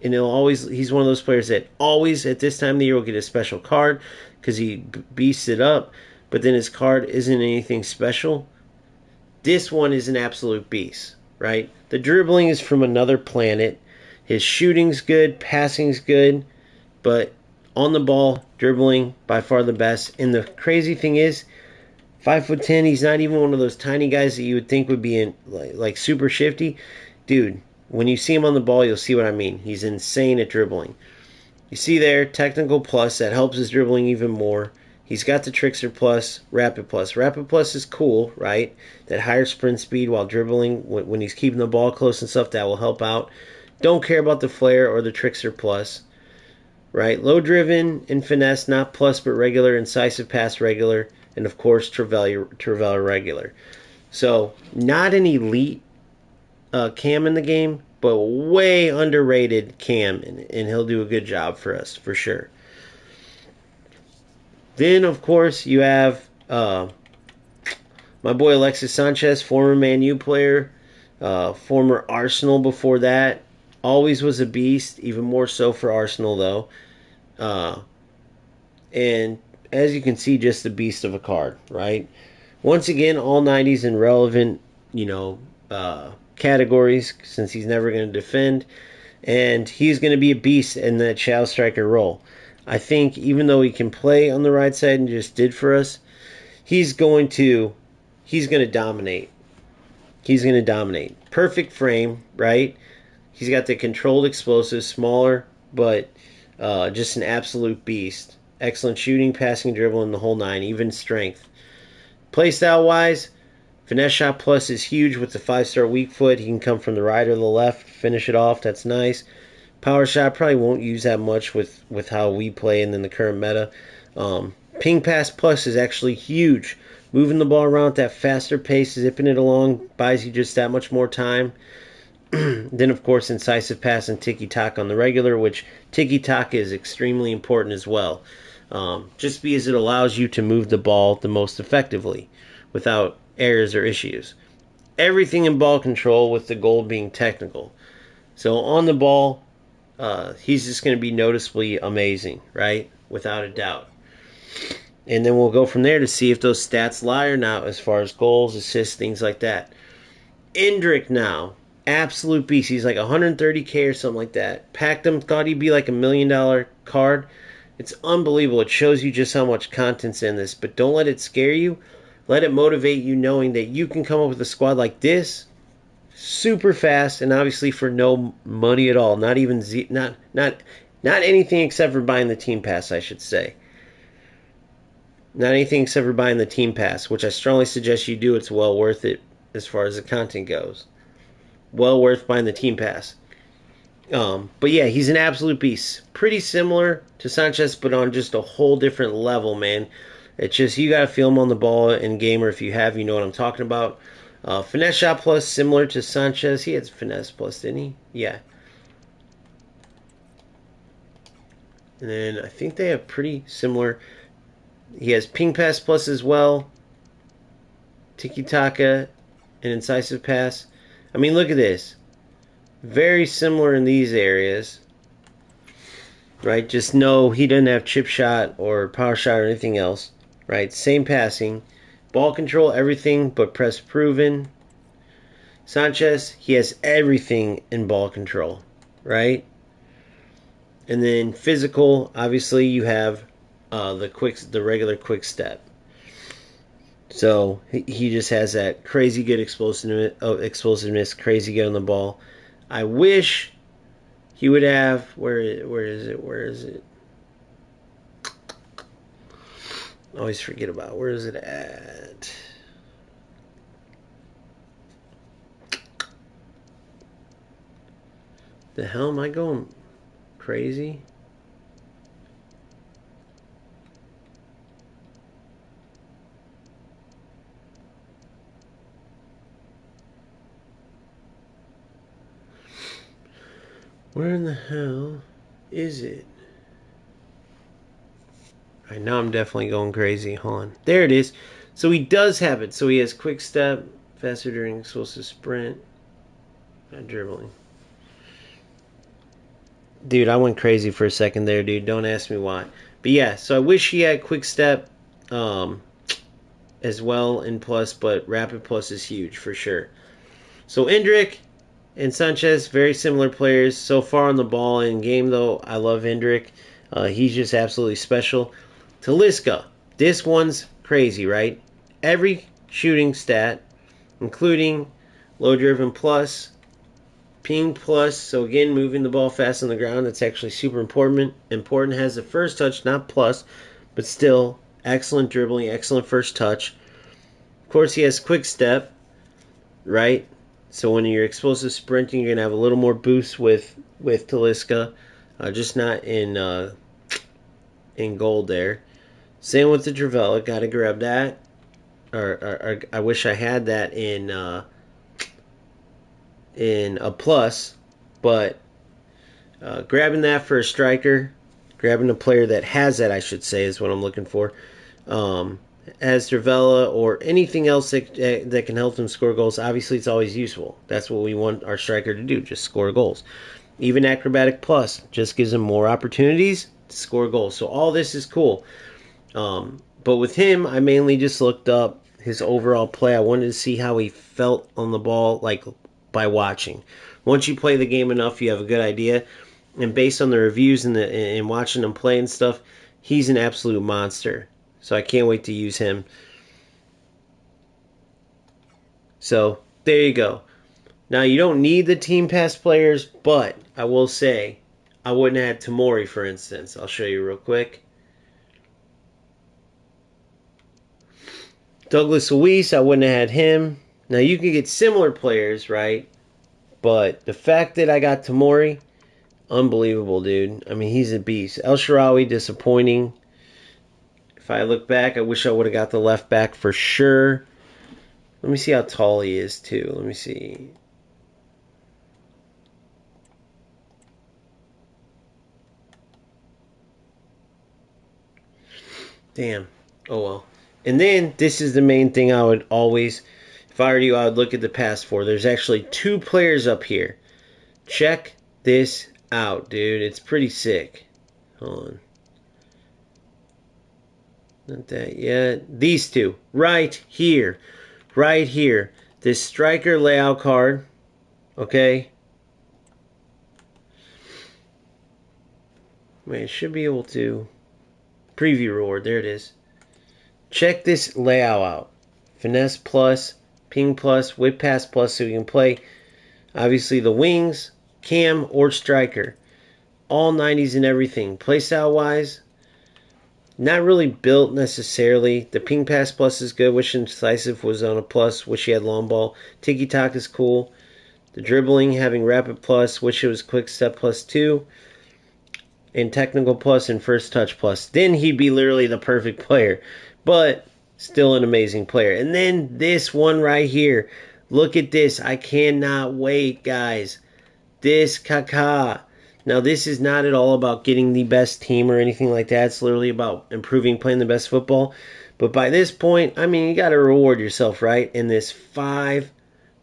And he's one of those players that always at this time of the year will get a special card because he beasts it up, but then his card isn't anything special. This one is an absolute beast, right? The dribbling is from another planet. His shooting's good, passing's good, but on the ball, dribbling by far the best. And the crazy thing is, 5'10", he's not even one of those tiny guys that you would think would be in like super shifty, dude. When you see him on the ball, you'll see what I mean. He's insane at dribbling. You see there, technical plus, that helps his dribbling even more. He's got the trickster plus, rapid plus. Rapid plus is cool, right? That higher sprint speed while dribbling, when he's keeping the ball close and stuff, that will help out. Don't care about the flare or the trickster plus, right? Low driven and finesse, not plus but regular. Incisive pass regular. And of course, Trevella regular. So, not an elite Cam in the game, but way underrated Cam, and he'll do a good job for us, for sure. Then, of course, you have my boy Alexis Sanchez, former Man U player, former Arsenal before that. Always was a beast, even more so for Arsenal, though. And as you can see, just a beast of a card, right? Once again, all 90s and relevant, categories, since he's never going to defend, and he's going to be a beast in that shadow striker role. I think even though he can play on the right side and just did for us, he's going to dominate. He's going to dominate. Perfect frame, right? He's got the controlled explosive, smaller, but just an absolute beast. Excellent shooting, passing, dribbling, the whole nine, even strength. Playstyle wise, finesse shot plus is huge with the 5-star weak foot. He can come from the right or the left, finish it off. That's nice. Power shot probably won't use that much with how we play and then the current meta. Ping pass plus is actually huge. Moving the ball around at that faster pace, zipping it along, buys you just that much more time. Then, of course, incisive pass and tiki-taka on the regular, which tiki-taka is extremely important as well. Just because it allows you to move the ball the most effectively without errors or issues. Everything in ball control with the goal being technical. So on the ball, he's just going to be noticeably amazing, right? Without a doubt. And then we'll go from there to see if those stats lie or not as far as goals, assists, things like that. Endrick now. Absolute beast. He's like 130K or something like that. Packed him, thought he'd be like $1 million card. It's unbelievable. It shows you just how much content's in this. But don't let it scare you. Let it motivate you knowing that you can come up with a squad like this super fast and obviously for no money at all. Not even not anything except for buying the team pass, I should say. Not anything except for buying the team pass, which I strongly suggest you do. It's well worth it as far as the content goes. Well worth buying the team pass. But yeah, he's an absolute beast. Pretty similar to Sanchez, but on just a whole different level, man. It's just, you got to feel him on the ball in game, or if you have, you know what I'm talking about. Finesse shot plus, similar to Sanchez. He had finesse plus, didn't he? Yeah. And then I think they have pretty similar. He has ping pass plus as well. tiki-taka, and incisive pass. I mean, look at this. Very similar in these areas, right? Just know he doesn't have chip shot or power shot or anything else, right? Same passing. Ball control, everything but press proven. Sanchez, he has everything in ball control, right? And then physical, obviously you have the regular quick step. So he just has that crazy good explosiveness, crazy good on the ball. I wish he would have where is it? I always forget about where is it at. The hell am I going crazy? Where in the hell is it? I know I'm definitely going crazy. Hold on. There it is. So he does have it. So he has quick step, faster during explosive sprint, not dribbling. Dude, I went crazy for a second there, dude. Don't ask me why. But yeah, so I wish he had quick step as well in plus, but rapid plus is huge for sure. So Endrick and Sanchez, very similar players. So far on the ball in game, though, I love Endrick. He's just absolutely special. Talisca, this one's crazy, right? Every shooting stat, including low driven plus, ping plus. So again, moving the ball fast on the ground, that's actually super important. Important has the first touch, not plus, but still excellent dribbling, excellent first touch. Of course, he has quick step, right? So when you're explosive sprinting, you're gonna have a little more boost with Talisca, just not in gold there. Same with the Dravella, gotta grab that. Or I wish I had that in a plus, but grabbing that for a striker, grabbing a player that has that, I should say, is what I'm looking for. As Dravella or anything else that can help them score goals, obviously it's always useful. That's what we want our striker to do, just score goals. Even Acrobatic Plus just gives him more opportunities to score goals. So all this is cool. But with him, I mainly just looked up his overall play. I wanted to see how he felt on the ball, like by watching. Once you play the game enough, you have a good idea. And based on the reviews and watching him play and stuff, he's an absolute monster. So I can't wait to use him. So there you go. Now you don't need the team pass players, but I will say I wouldn't have had Tamori, for instance. I'll show you real quick. Douglas Luiz, I wouldn't have had him. Now you can get similar players, right? But the fact that I got Tamori, unbelievable, dude. I mean, he's a beast. El Shaarawy, disappointing. If I look back, I wish I would have got the left back for sure. Let me see how tall he is, too. Let me see. Damn. Oh, well. And then, this is the main thing I would always, if I were you, I would look at the past for. There's actually 2 players up here. Check this out, dude. It's pretty sick. Hold on. Not that yet. These 2. Right here. Right here. This striker layout card. Okay. Wait, it should be able to. Preview reward. There it is. Check this layout out. Finesse plus, ping plus, whip pass plus, so you can play obviously the wings, cam, or striker. All 90s and everything. Playstyle wise, not really built necessarily. The ping pass plus is good. Wish incisive was on a plus. Wish he had long ball. Tiki Taka is cool. The dribbling, having rapid plus. Wish it was quick step plus 2. And technical plus and first touch plus. Then he'd be literally the perfect player. But still an amazing player. And then this one right here. Look at this. I cannot wait, guys. This Kaká. Now, this is not at all about getting the best team or anything like that. It's literally about improving, playing the best football. But by this point, I mean, you got to reward yourself, right? In this 5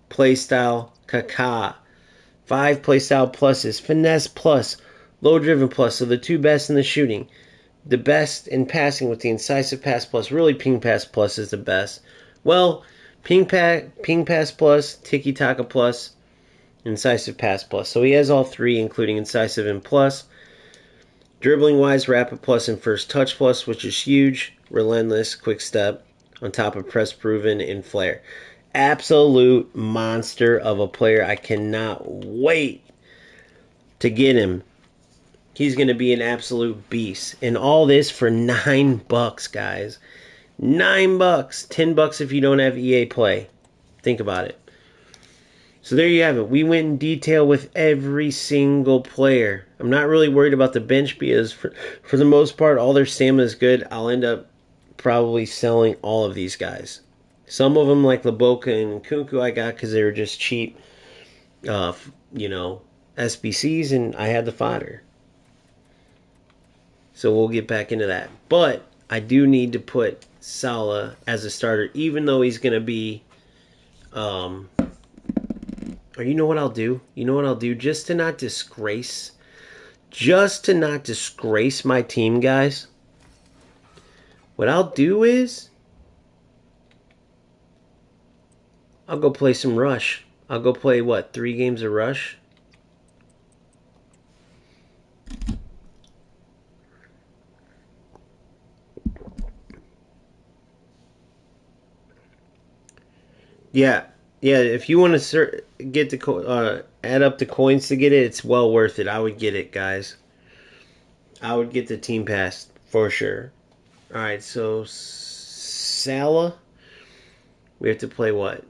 playstyle Kaká. 5 playstyle pluses. Finesse plus. Low driven plus. So the 2 best in the shooting. The best in passing with the incisive pass plus. Really, ping pass plus is the best. Well, ping pass plus, tiki taka plus, incisive pass plus. So he has all 3, including incisive and plus. Dribbling wise, rapid plus and first touch plus, which is huge. Relentless, quick step, on top of press proven and flair. Absolute monster of a player. I cannot wait to get him. He's going to be an absolute beast. And all this for $9, guys. $9. $10 if you don't have EA Play. Think about it. So there you have it. We went in detail with every single player. I'm not really worried about the bench because for the most part, all their stamina is good. I'll end up probably selling all of these guys. Some of them, like Laboka and Kunku, I got because they were just cheap, SBCs, and I had the fodder. So we'll get back into that. But I do need to put Salah as a starter, even though he's going to be... Or you know what I'll do? Just to not disgrace my team, guys. What I'll do is I'll go play some Rush. I'll go play 3 games of Rush? Yeah. Yeah, if you want to get the add up the coins to get it, it's well worth it. I would get it, guys. I would get the team pass for sure. All right, so Salah, we have to play what?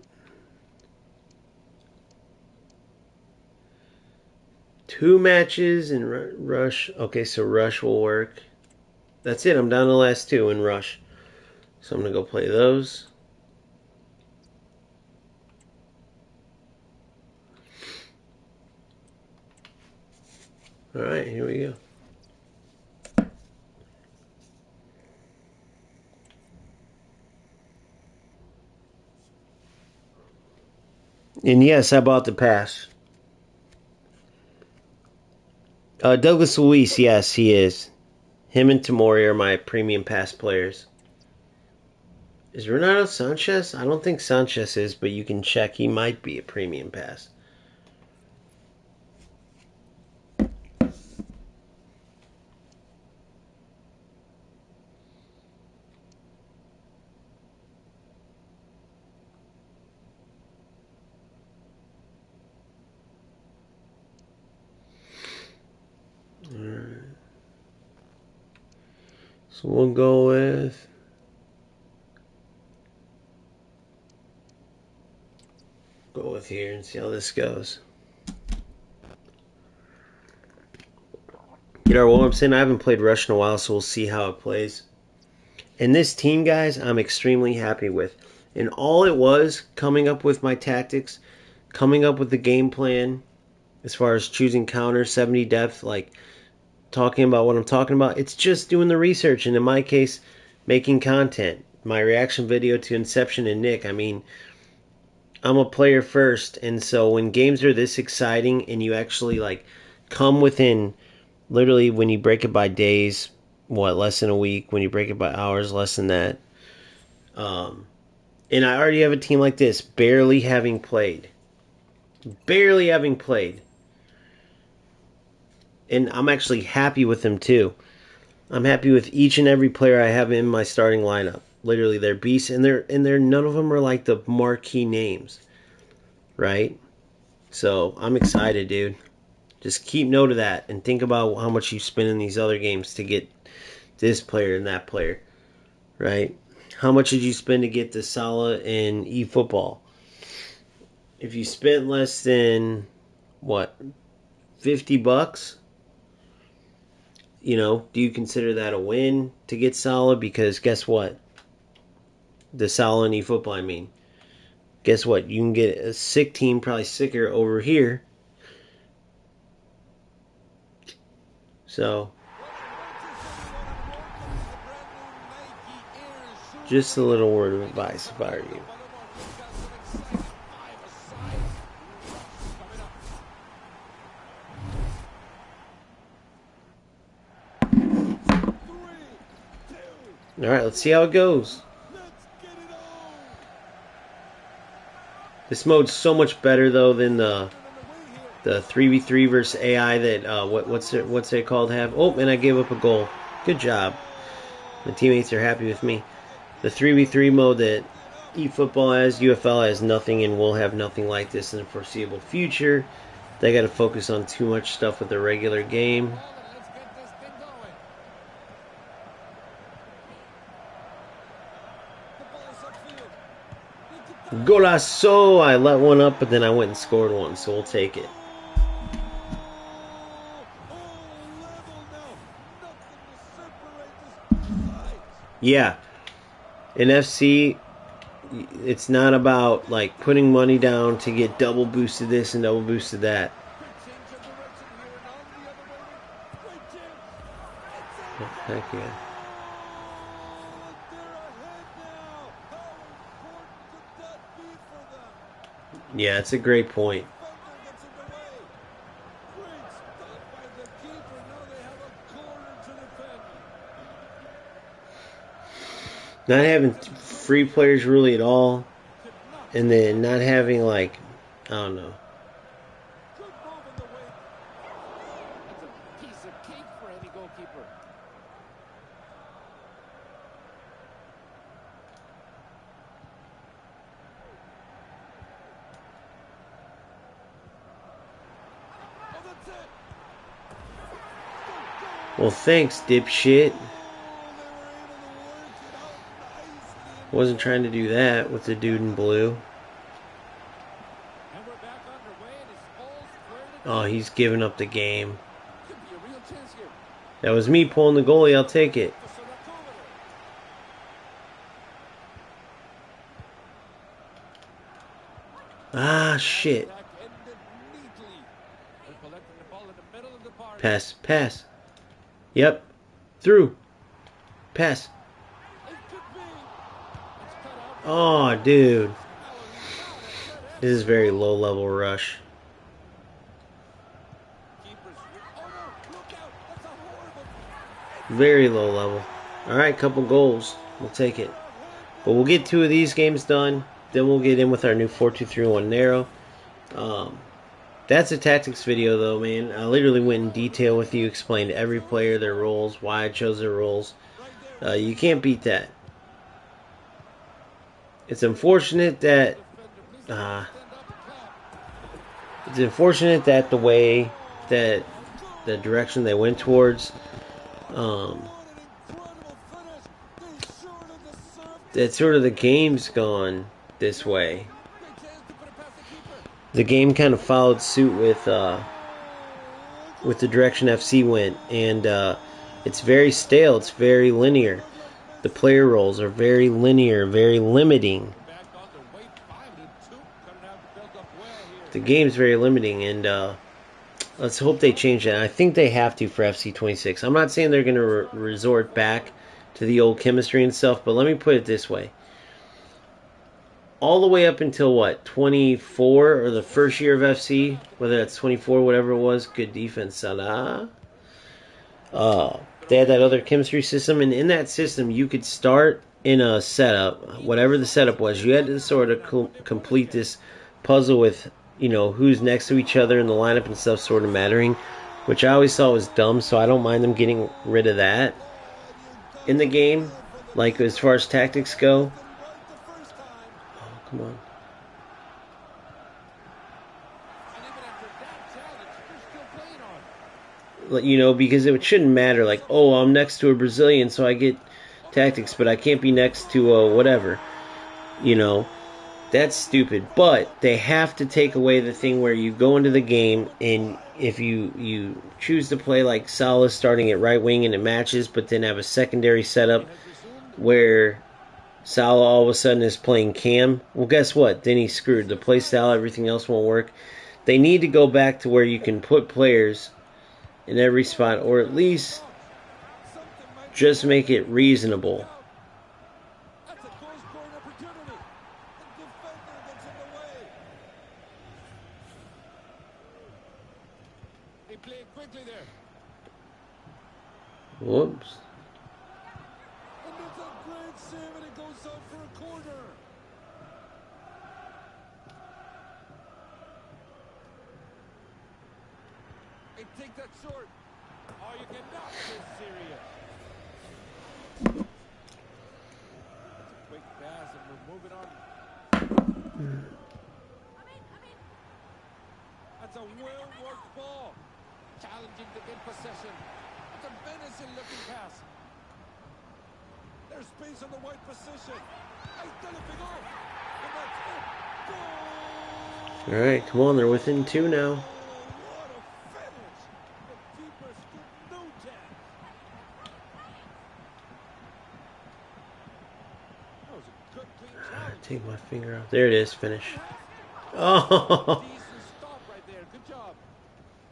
2 matches in Rush. Okay, so Rush will work. That's it. I'm down to the last 2 in Rush. So I'm going to go play those. All right, here we go. And yes, I bought the pass. Douglas Luiz, yes, he is. Him and Tomori are my premium pass players. Is Renato Sanchez? I don't think Sanchez is, but you can check. He might be a premium pass. Alright. So we'll go with... here and see how this goes. You know what I'm saying? I haven't played Rush in a while, so we'll see how it plays. And this team, guys, I'm extremely happy with. And all it was, coming up with my tactics, coming up with the game plan, as far as choosing counter, 70 depth, like talking about what I'm talking about, it's just doing the research. And in my case, making content. My reaction video to Inception and Nick, I mean... I'm a player first, and so when games are this exciting and you actually come within, literally when you break it by days, less than a week, when you break it by hours, less than that. And I already have a team like this, barely having played. And I'm actually happy with them too. I'm happy with each and every player I have in my starting lineup. Literally, they're beasts, and they're none of them are like the marquee names, right? So I'm excited, dude. Just keep note of that and think about how much you spend in these other games to get this player and that player, right? How much did you spend to get the Salah in eFootball? If you spent less than $50, do you consider that a win to get Salah? Because guess what? The Salah in eFootball, I mean. Guess what? You can get a sick team, probably sicker over here. So, just a little word of advice if I were you. Alright, let's see how it goes. This mode's so much better though than the 3v3 versus AI that what's it called have. Oh, and I gave up a goal. Good job. My teammates are happy with me. The 3v3 mode that eFootball has, UFL has nothing and will have nothing like this in the foreseeable future. They got to focus on too much stuff with the regular game. Golazo! I let one up, but then I went and scored one, so we'll take it. Yeah. In FC, it's not about like putting money down to get double boosted this and double boosted that. Oh, heck yeah. Yeah, it's a great point. Not having free players really at all, and then not having like, I don't know. Well, thanks, dipshit. Wasn't trying to do that with the dude in blue. Oh, he's giving up the game. That was me pulling the goalie. I'll take it. Ah, shit. Pass, pass. Yep. Through. Pass. Oh, dude. This is very low-level rush. Very low level. Alright, couple goals. We'll take it. But we'll get 2 of these games done. Then we'll get in with our new 4-2-3-1 narrow. That's a tactics video though, man. I literally went in detail with you, explained every player, their roles, why I chose their roles. You can't beat that. It's unfortunate that the way that the direction they went towards, that sort of the game's gone this way. The game kind of followed suit with the direction FC went, and it's very stale. It's very linear. The player roles are very linear, very limiting. The game's very limiting, and let's hope they change that. I think they have to for FC26. I'm not saying they're going to resort back to the old chemistry and stuff, but let me put it this way. All the way up until, what, 24, or the first year of FC, whether that's 24, whatever it was, good defense, Salah. They had that other chemistry system, and in that system, you could start in a setup, whatever the setup was. You had to sort of complete this puzzle with, you know, who's next to each other in the lineup and stuff sort of mattering, which I always thought was dumb, so I don't mind them getting rid of that in the game, like as far as tactics go. Oh, come on. You know, because it shouldn't matter, like, oh, I'm next to a Brazilian, so I get tactics, but I can't be next to whatever. You know, that's stupid. But they have to take away the thing where you go into the game, and if you choose to play like Salah starting at right wing and it matches, but then have a secondary setup where Salah all of a sudden is playing Cam, well, guess what? Then he's screwed. The play style, everything else won't work. They need to go back to where you can put players in every spot, or at least just make it reasonable. That's a goal scoring opportunity. The defender gets in the way. They play it quickly there. Whoops. And it's a great save and it goes out for a corner. They take that short. Oh, you cannot get serious. That's a quick pass and we're moving on. That's a well-worked ball. Challenging to get possession. That's a menacing-looking pass. There's space on the wide position. He's done a big off. And that's it. Goal! All right, come on, they're within 2 now. What a finish! The keeper stood no chance. That was a good, clean challenge. Take my finger out. There it is, finish. Oh, Decent stop right there. Good job.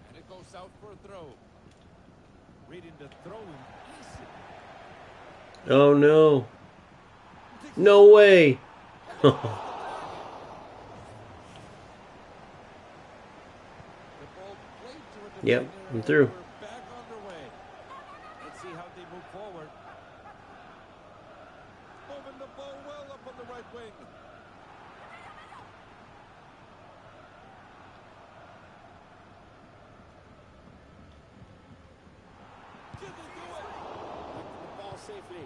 And it goes out for a throw. Reading the throw easy. oh no. No way. The ball played to a Yep, defender, I'm through. We're back underway. Let's see how they move forward. Moving the ball well up on the right wing. Did they do it? Back to the ball safely.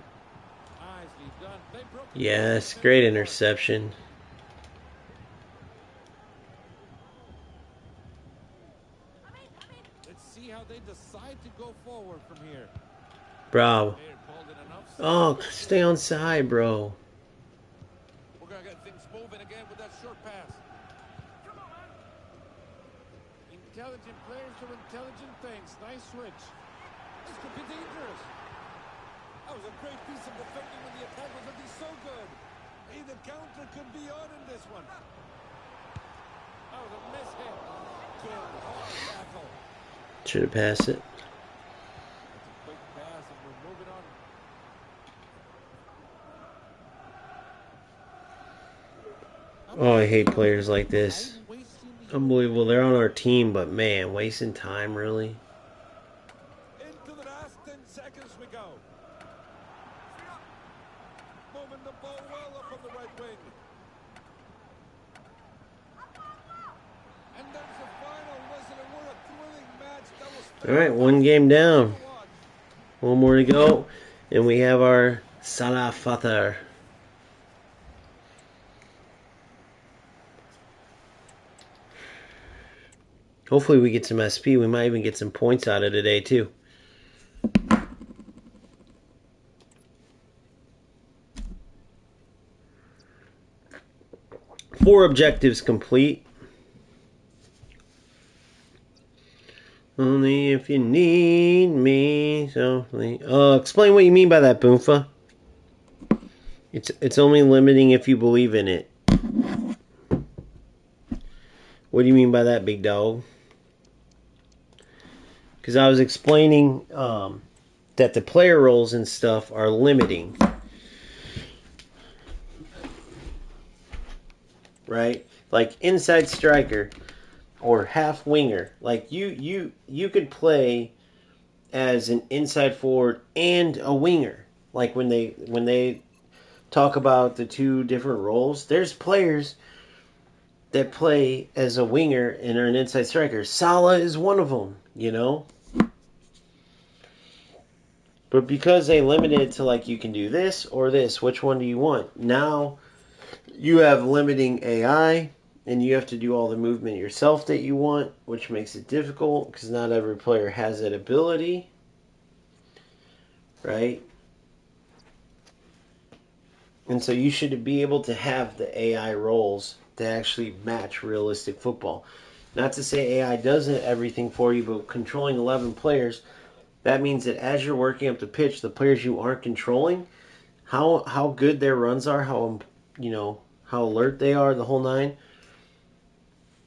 Nicely done. They broke the Yes, ball. great interception. Let's see how they decide to go forward from here. Bravo. They're called it enough. Oh, stay on side, bro. We're going to get things moving again with that short pass. Intelligent players do intelligent things. Nice switch. This could be dangerous. That was a great piece of defending when the attack was looking so good. Either counter could be on in this one. That was a miss hit. Good, hard tackle. Should have passed it. That's a quick pass and we're moving on. Oh, I hate players like this. Unbelievable. They're on our team, but man, wasting time, really? Into the last 10 seconds we go. Moving the ball well up on the right wing. And there's the final whistle, and what a thrilling match. That was All right, 1 game down. 1 more to go, and we have our Salah Father. Hopefully we get some SP. We might even get some points out of today, too. 4 objectives complete. Only if you need me. So, explain what you mean by that, Boomfa. It's only limiting if you believe in it. What do you mean by that, big dog? Because I was explaining that the player roles and stuff are limiting. Right? Like inside striker or half winger. Like you could play as an inside forward and a winger. Like when they talk about the 2 different roles, there's players that play as a winger and are an inside striker. Salah is one of them, you know? But because they limited it to like you can do this or this, which one do you want? Now you have limiting AI and you have to do all the movement yourself that you want, which makes it difficult because not every player has that ability. Right? And so you should be able to have the AI roles to actually match realistic football. Not to say AI does everything for you, but controlling 11 players, that means that as you're working up the pitch, the players you aren't controlling, how good their runs are, how alert they are, the whole 9.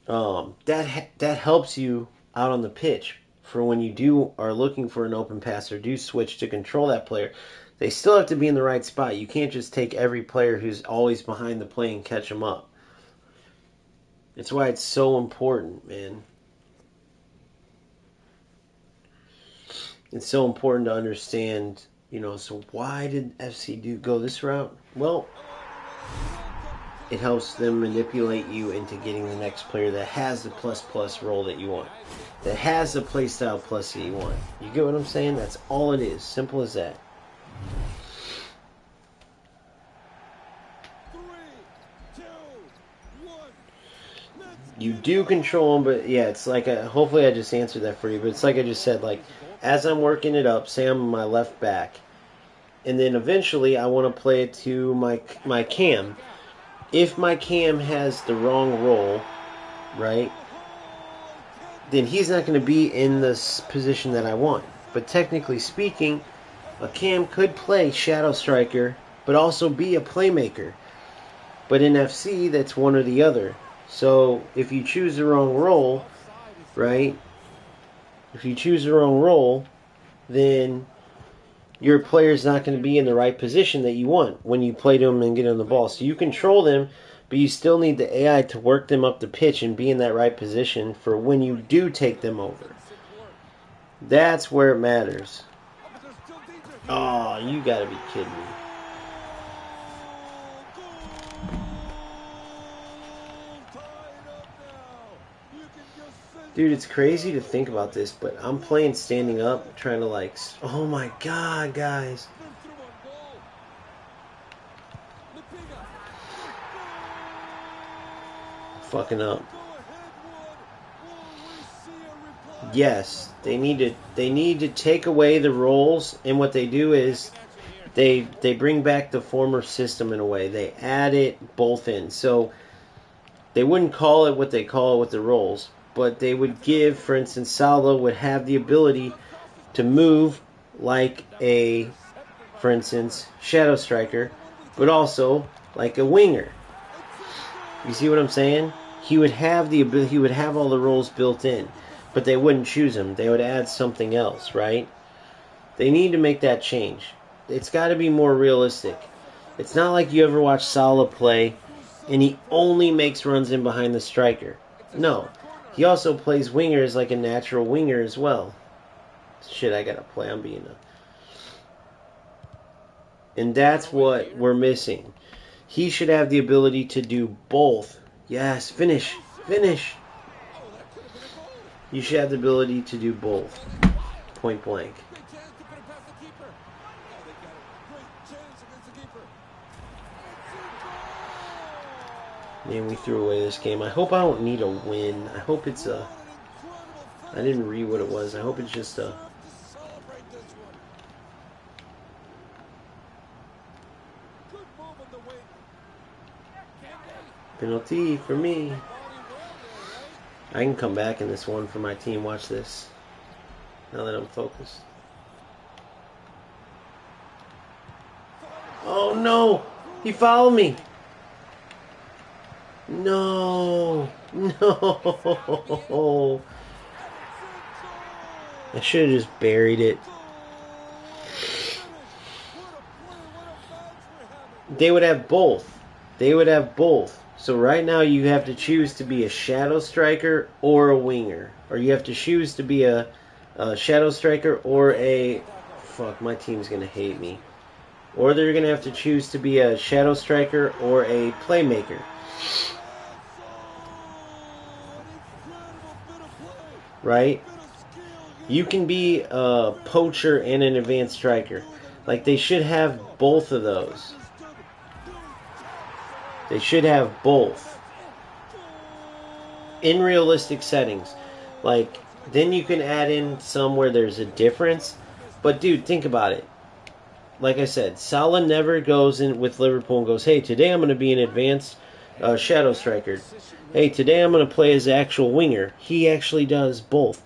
That helps you out on the pitch. for when you are looking for an open pass or do switch to control that player, they still have to be in the right spot. You can't just take every player who's always behind the play and catch them up. It's why it's so important, man. It's so important to understand, so why did FC go this route? Well, it helps them manipulate you into getting the next player that has the plus role that you want, that has the playstyle plus that you want. You get what I'm saying? That's all it is. Simple as that. 3, 2, 1. You do control them, but yeah, it's like hopefully I just answered that for you. But it's like I just said, like as I'm working it up, say I'm my left back, and then eventually I want to play it to my cam. If my cam has the wrong role, right, then he's not going to be in this position that I want. But technically speaking, a cam could play shadow striker, but also be a playmaker. But in FC, that's one or the other. So if you choose the wrong role, right, if you choose the wrong role, then your player's not going to be in the right position that you want when you play to them and get on the ball. So you control them, but you still need the AI to work them up the pitch and be in that right position for when you do take them over. That's where it matters. Oh, you got to be kidding me. Dude, it's crazy to think about this, but I'm playing standing up, trying to oh my god, guys. Fucking up. Yes, they need to take away the roles, and what they do is they bring back the former system in a way. They add it both in. So they wouldn't call it what they call it with the roles, but they would give, for instance, Salah would have the ability to move like a, for instance, shadow striker, but also like a winger. You see what I'm saying? He would have the ability, he would have all the roles built in, but they wouldn't choose him. They would add something else, right? They need to make that change. It's got to be more realistic. It's not like you ever watch Salah play and he only makes runs in behind the striker. No. He also plays winger as like a natural winger as well. Shit, I gotta play. I'm being a... And that's what we're missing. He should have the ability to do both. Yes, finish. Finish. You should have the ability to do both. Point blank. Man, we threw away this game. I hope I don't need a win. I hope it's a... I didn't read what it was. I hope it's just a... penalty for me. I can come back in this one for my team. Watch this. Now that I'm focused. Oh no! He fouled me! No! No! I should have just buried it. They would have both. They would have both. So right now you have to choose to be a shadow striker or a winger. Or you have to choose to be a shadow striker or a... Fuck, my team's going to hate me. Or they're going to have to choose to be a shadow striker or a playmaker. Right? You can be a poacher and an advanced striker. Like, they should have both of those. They should have both. In realistic settings. Like, then you can add in some where there's a difference. But, dude, think about it. Like I said, Salah never goes in with Liverpool and goes, hey, today I'm going to be an advanced shadow striker. Hey, today I'm going to play as actual winger. He actually does both.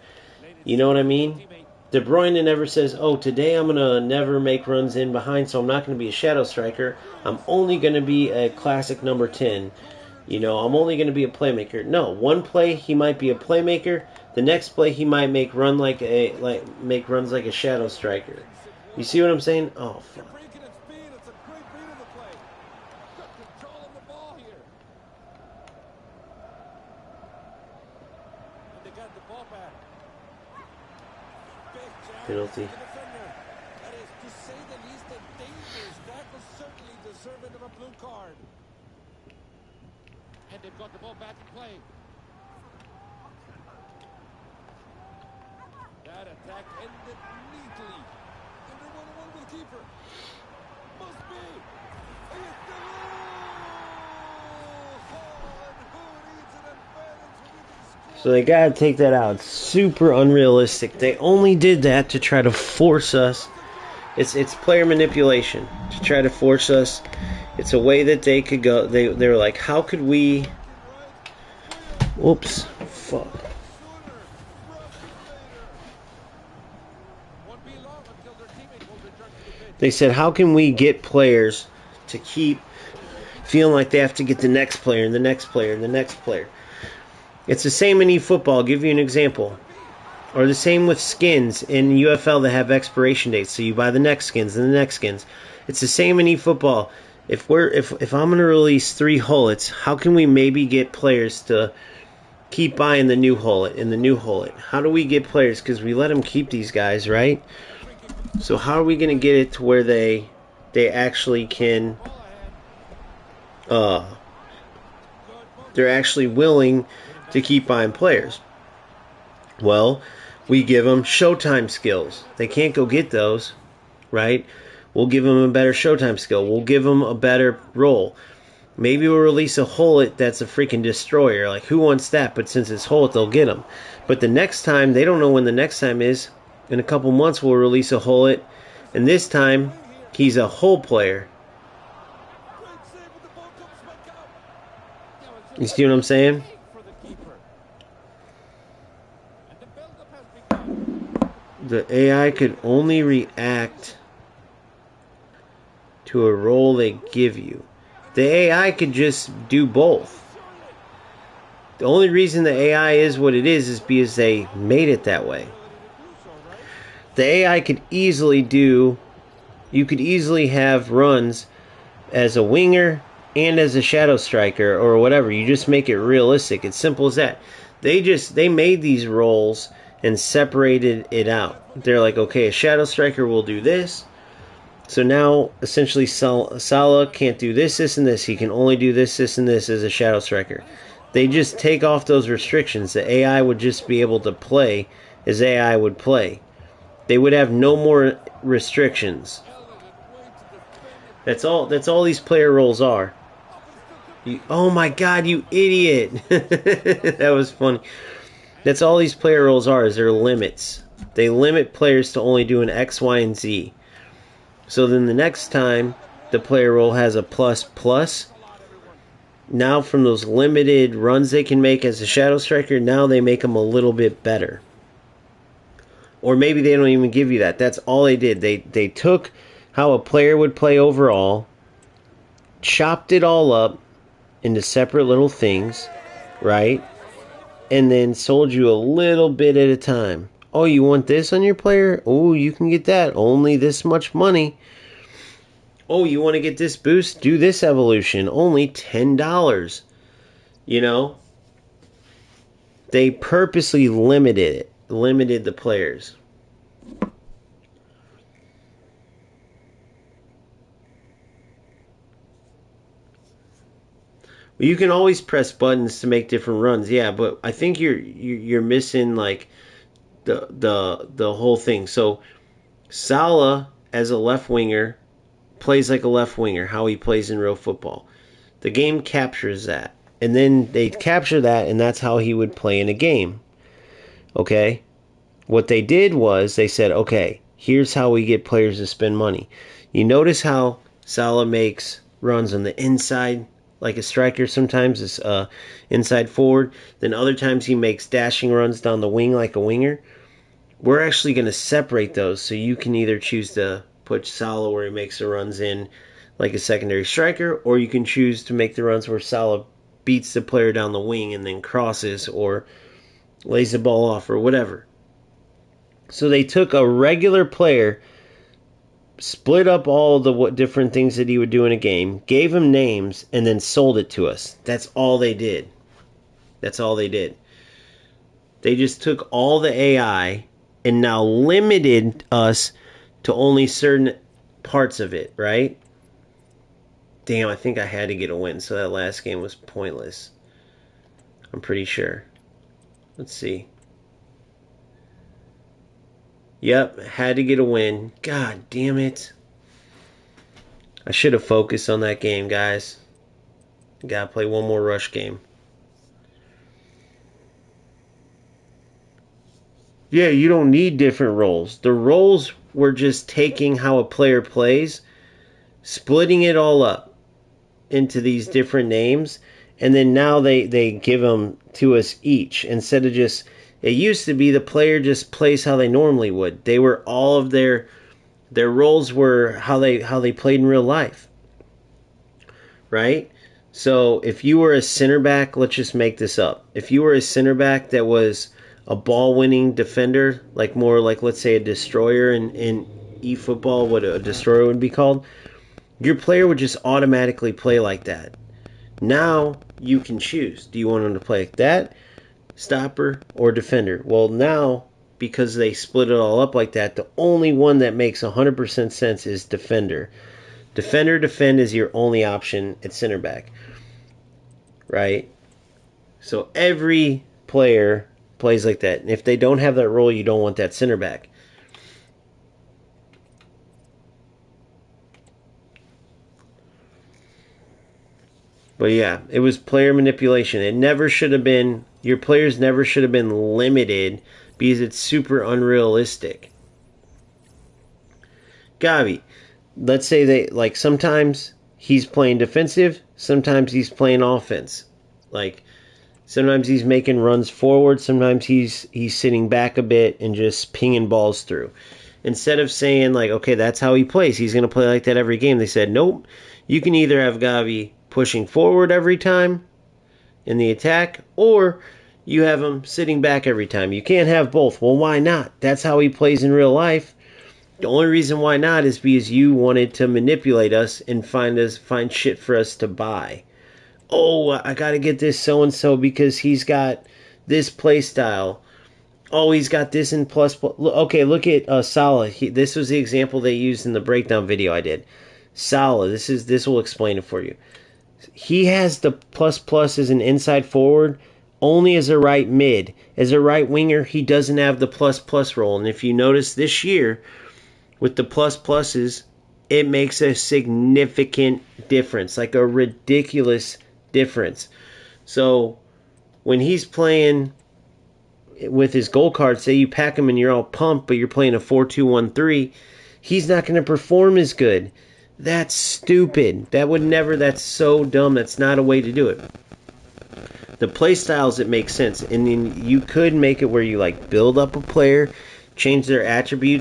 You know what I mean? De Bruyne never says, oh, today I'm going to never make runs in behind, so I'm not going to be a shadow striker. I'm only going to be a classic number 10. I'm only going to be a playmaker. No, one play he might be a playmaker. The next play he might make runs like a shadow striker. You see what I'm saying? Oh fuck. Breaking its speed. It's a great read of the play. Good control of the ball here. And they got the ball back. Big challenge Penalty. to the defender. That is, to say the least, a dangerous tackle, certainly deserving of a blue card. And they've got the ball back in play. That attack ended neatly. And they're 1-1 with the keeper. Must be. It's the rule! So they gotta take that out. It's super unrealistic. They only did that to try to force us. It's player manipulation to try to force us. It's a way that they could go. They were like, how could we? Oops, fuck. They said, how can we get players to keep feeling like they have to get the next player and the next player and the next player? It's the same in eFootball. I'll give you an example. Or the same with skins in UFL that have expiration dates. So you buy the next skins and the next skins. It's the same in eFootball. If I'm gonna release 3 Hullets, how can we maybe get players to keep buying the new Hullet and the new Hullet? How do we get players? Because we let them keep these guys, right? So how are we gonna get it to where they actually can they're actually willing to keep buying players? Well, we give them Showtime skills. They can't go get those, right? We'll give them a better Showtime skill. We'll give them a better role. Maybe we'll release a Hullet that's a freaking destroyer. Like, who wants that? But since it's Hullet, they'll get them. But the next time, they don't know when the next time is. In a couple months, we'll release a Hullet. And this time, he's a Hull player. You see what I'm saying? The AI could only react to a role they give you. The AI could just do both. The only reason the AI is what it is because they made it that way. The AI could easily you could easily have runs as a winger and as a shadow striker or whatever. You just make it realistic. It's simple as that. They made these roles and separated it out. They're like, okay, a shadow striker will do this. So now, essentially, Salah can't do this, this, and this. He can only do this, this, and this as a shadow striker. They just take off those restrictions. The AI would just be able to play as AI would play. They would have no more restrictions. That's all these player roles are. Oh my God, you idiot! That was funny. That's all these player roles are, is they're limits. They limit players to only doing X, Y, and Z. So then the next time the player role has a plus, now from those limited runs they can make as a shadow striker, now they make them a little bit better. Or maybe they don't even give you that. That's all they did. They took how a player would play overall, chopped it all up into separate little things, right? And then sold you a little bit at a time. Oh, you want this on your player? Oh, you can get that. Only this much money. Oh, you want to get this boost? Do this evolution. Only $10. They purposely limited the players. Well, you can always press buttons to make different runs, yeah, but I think you're missing like the whole thing. So Salah as a left winger plays like a left winger, how he plays in real football. The game captures that. And then they capture that, and that's how he would play in a game. Okay? What they did was they said, okay, here's how we get players to spend money. You notice how Salah makes runs on the inside like a striker sometimes, is inside forward. Then other times he makes dashing runs down the wing like a winger. We're actually going to separate those, so you can either choose to put Salah where he makes the runs in like a secondary striker, or you can choose to make the runs where Salah beats the player down the wing and then crosses or lays the ball off or whatever. So they took a regular player, split up all the different things that he would do in a game, gave him names, and then sold it to us. That's all they did. That's all they did. They just took all the AI and now limited us to only certain parts of it, right? Damn, I think I had to get a win, so that last game was pointless. I'm pretty sure. Let's see. Yep, had to get a win. God damn it. I should have focused on that game, guys. Gotta play one more rush game. Yeah, you don't need different roles. The roles were just taking how a player plays, splitting it all up into these different names, and then now they give them to us each instead of just... It used to be the player just plays how they normally would. They were all of their roles were how they played in real life, right? So if you were a center back, let's just make this up. If you were a center back that was a ball-winning defender, like more like, let's say, a destroyer in eFootball, what a destroyer would be called, your player would just automatically play like that. Now you can choose. Do you want him to play like that, stopper, or defender? Well, now, because they split it all up like that, the only one that makes 100% sense is defender. Defend is your only option at center back, right? So every player plays like that. And if they don't have that role, you don't want that center back. But yeah, it was player manipulation. It never should have been, your players never should have been limited because it's super unrealistic. Gavi, let's say like sometimes he's playing defensive, sometimes he's playing offense. Like sometimes he's making runs forward, sometimes he's sitting back a bit and just pinging balls through. Instead of saying like, okay, that's how he plays, he's going to play like that every game, they said, nope, you can either have Gavi pushing forward every time in the attack, or you have him sitting back every time. You can't have both. Well, why not? That's how he plays in real life. The only reason why not is because you wanted to manipulate us and find shit for us to buy. Oh, I gotta get this so-and-so because he's got this play style. Oh, he's got this in plus. Okay, look at Salah. This was the example they used in the breakdown video I did. Salah, this will explain it for you. He has the plus as an inside forward only as a right mid. As a right winger, he doesn't have the plus role. And if you notice this year, with the pluses, it makes a significant difference, like a ridiculous difference. So when he's playing with his goal card, say you pack him and you're all pumped, but you're playing a 4-2-1-3, he's not going to perform as good. That's stupid. That's so dumb. That's not a way to do it. The play styles that make sense, and then you could make it where you like build up a player, change their attributes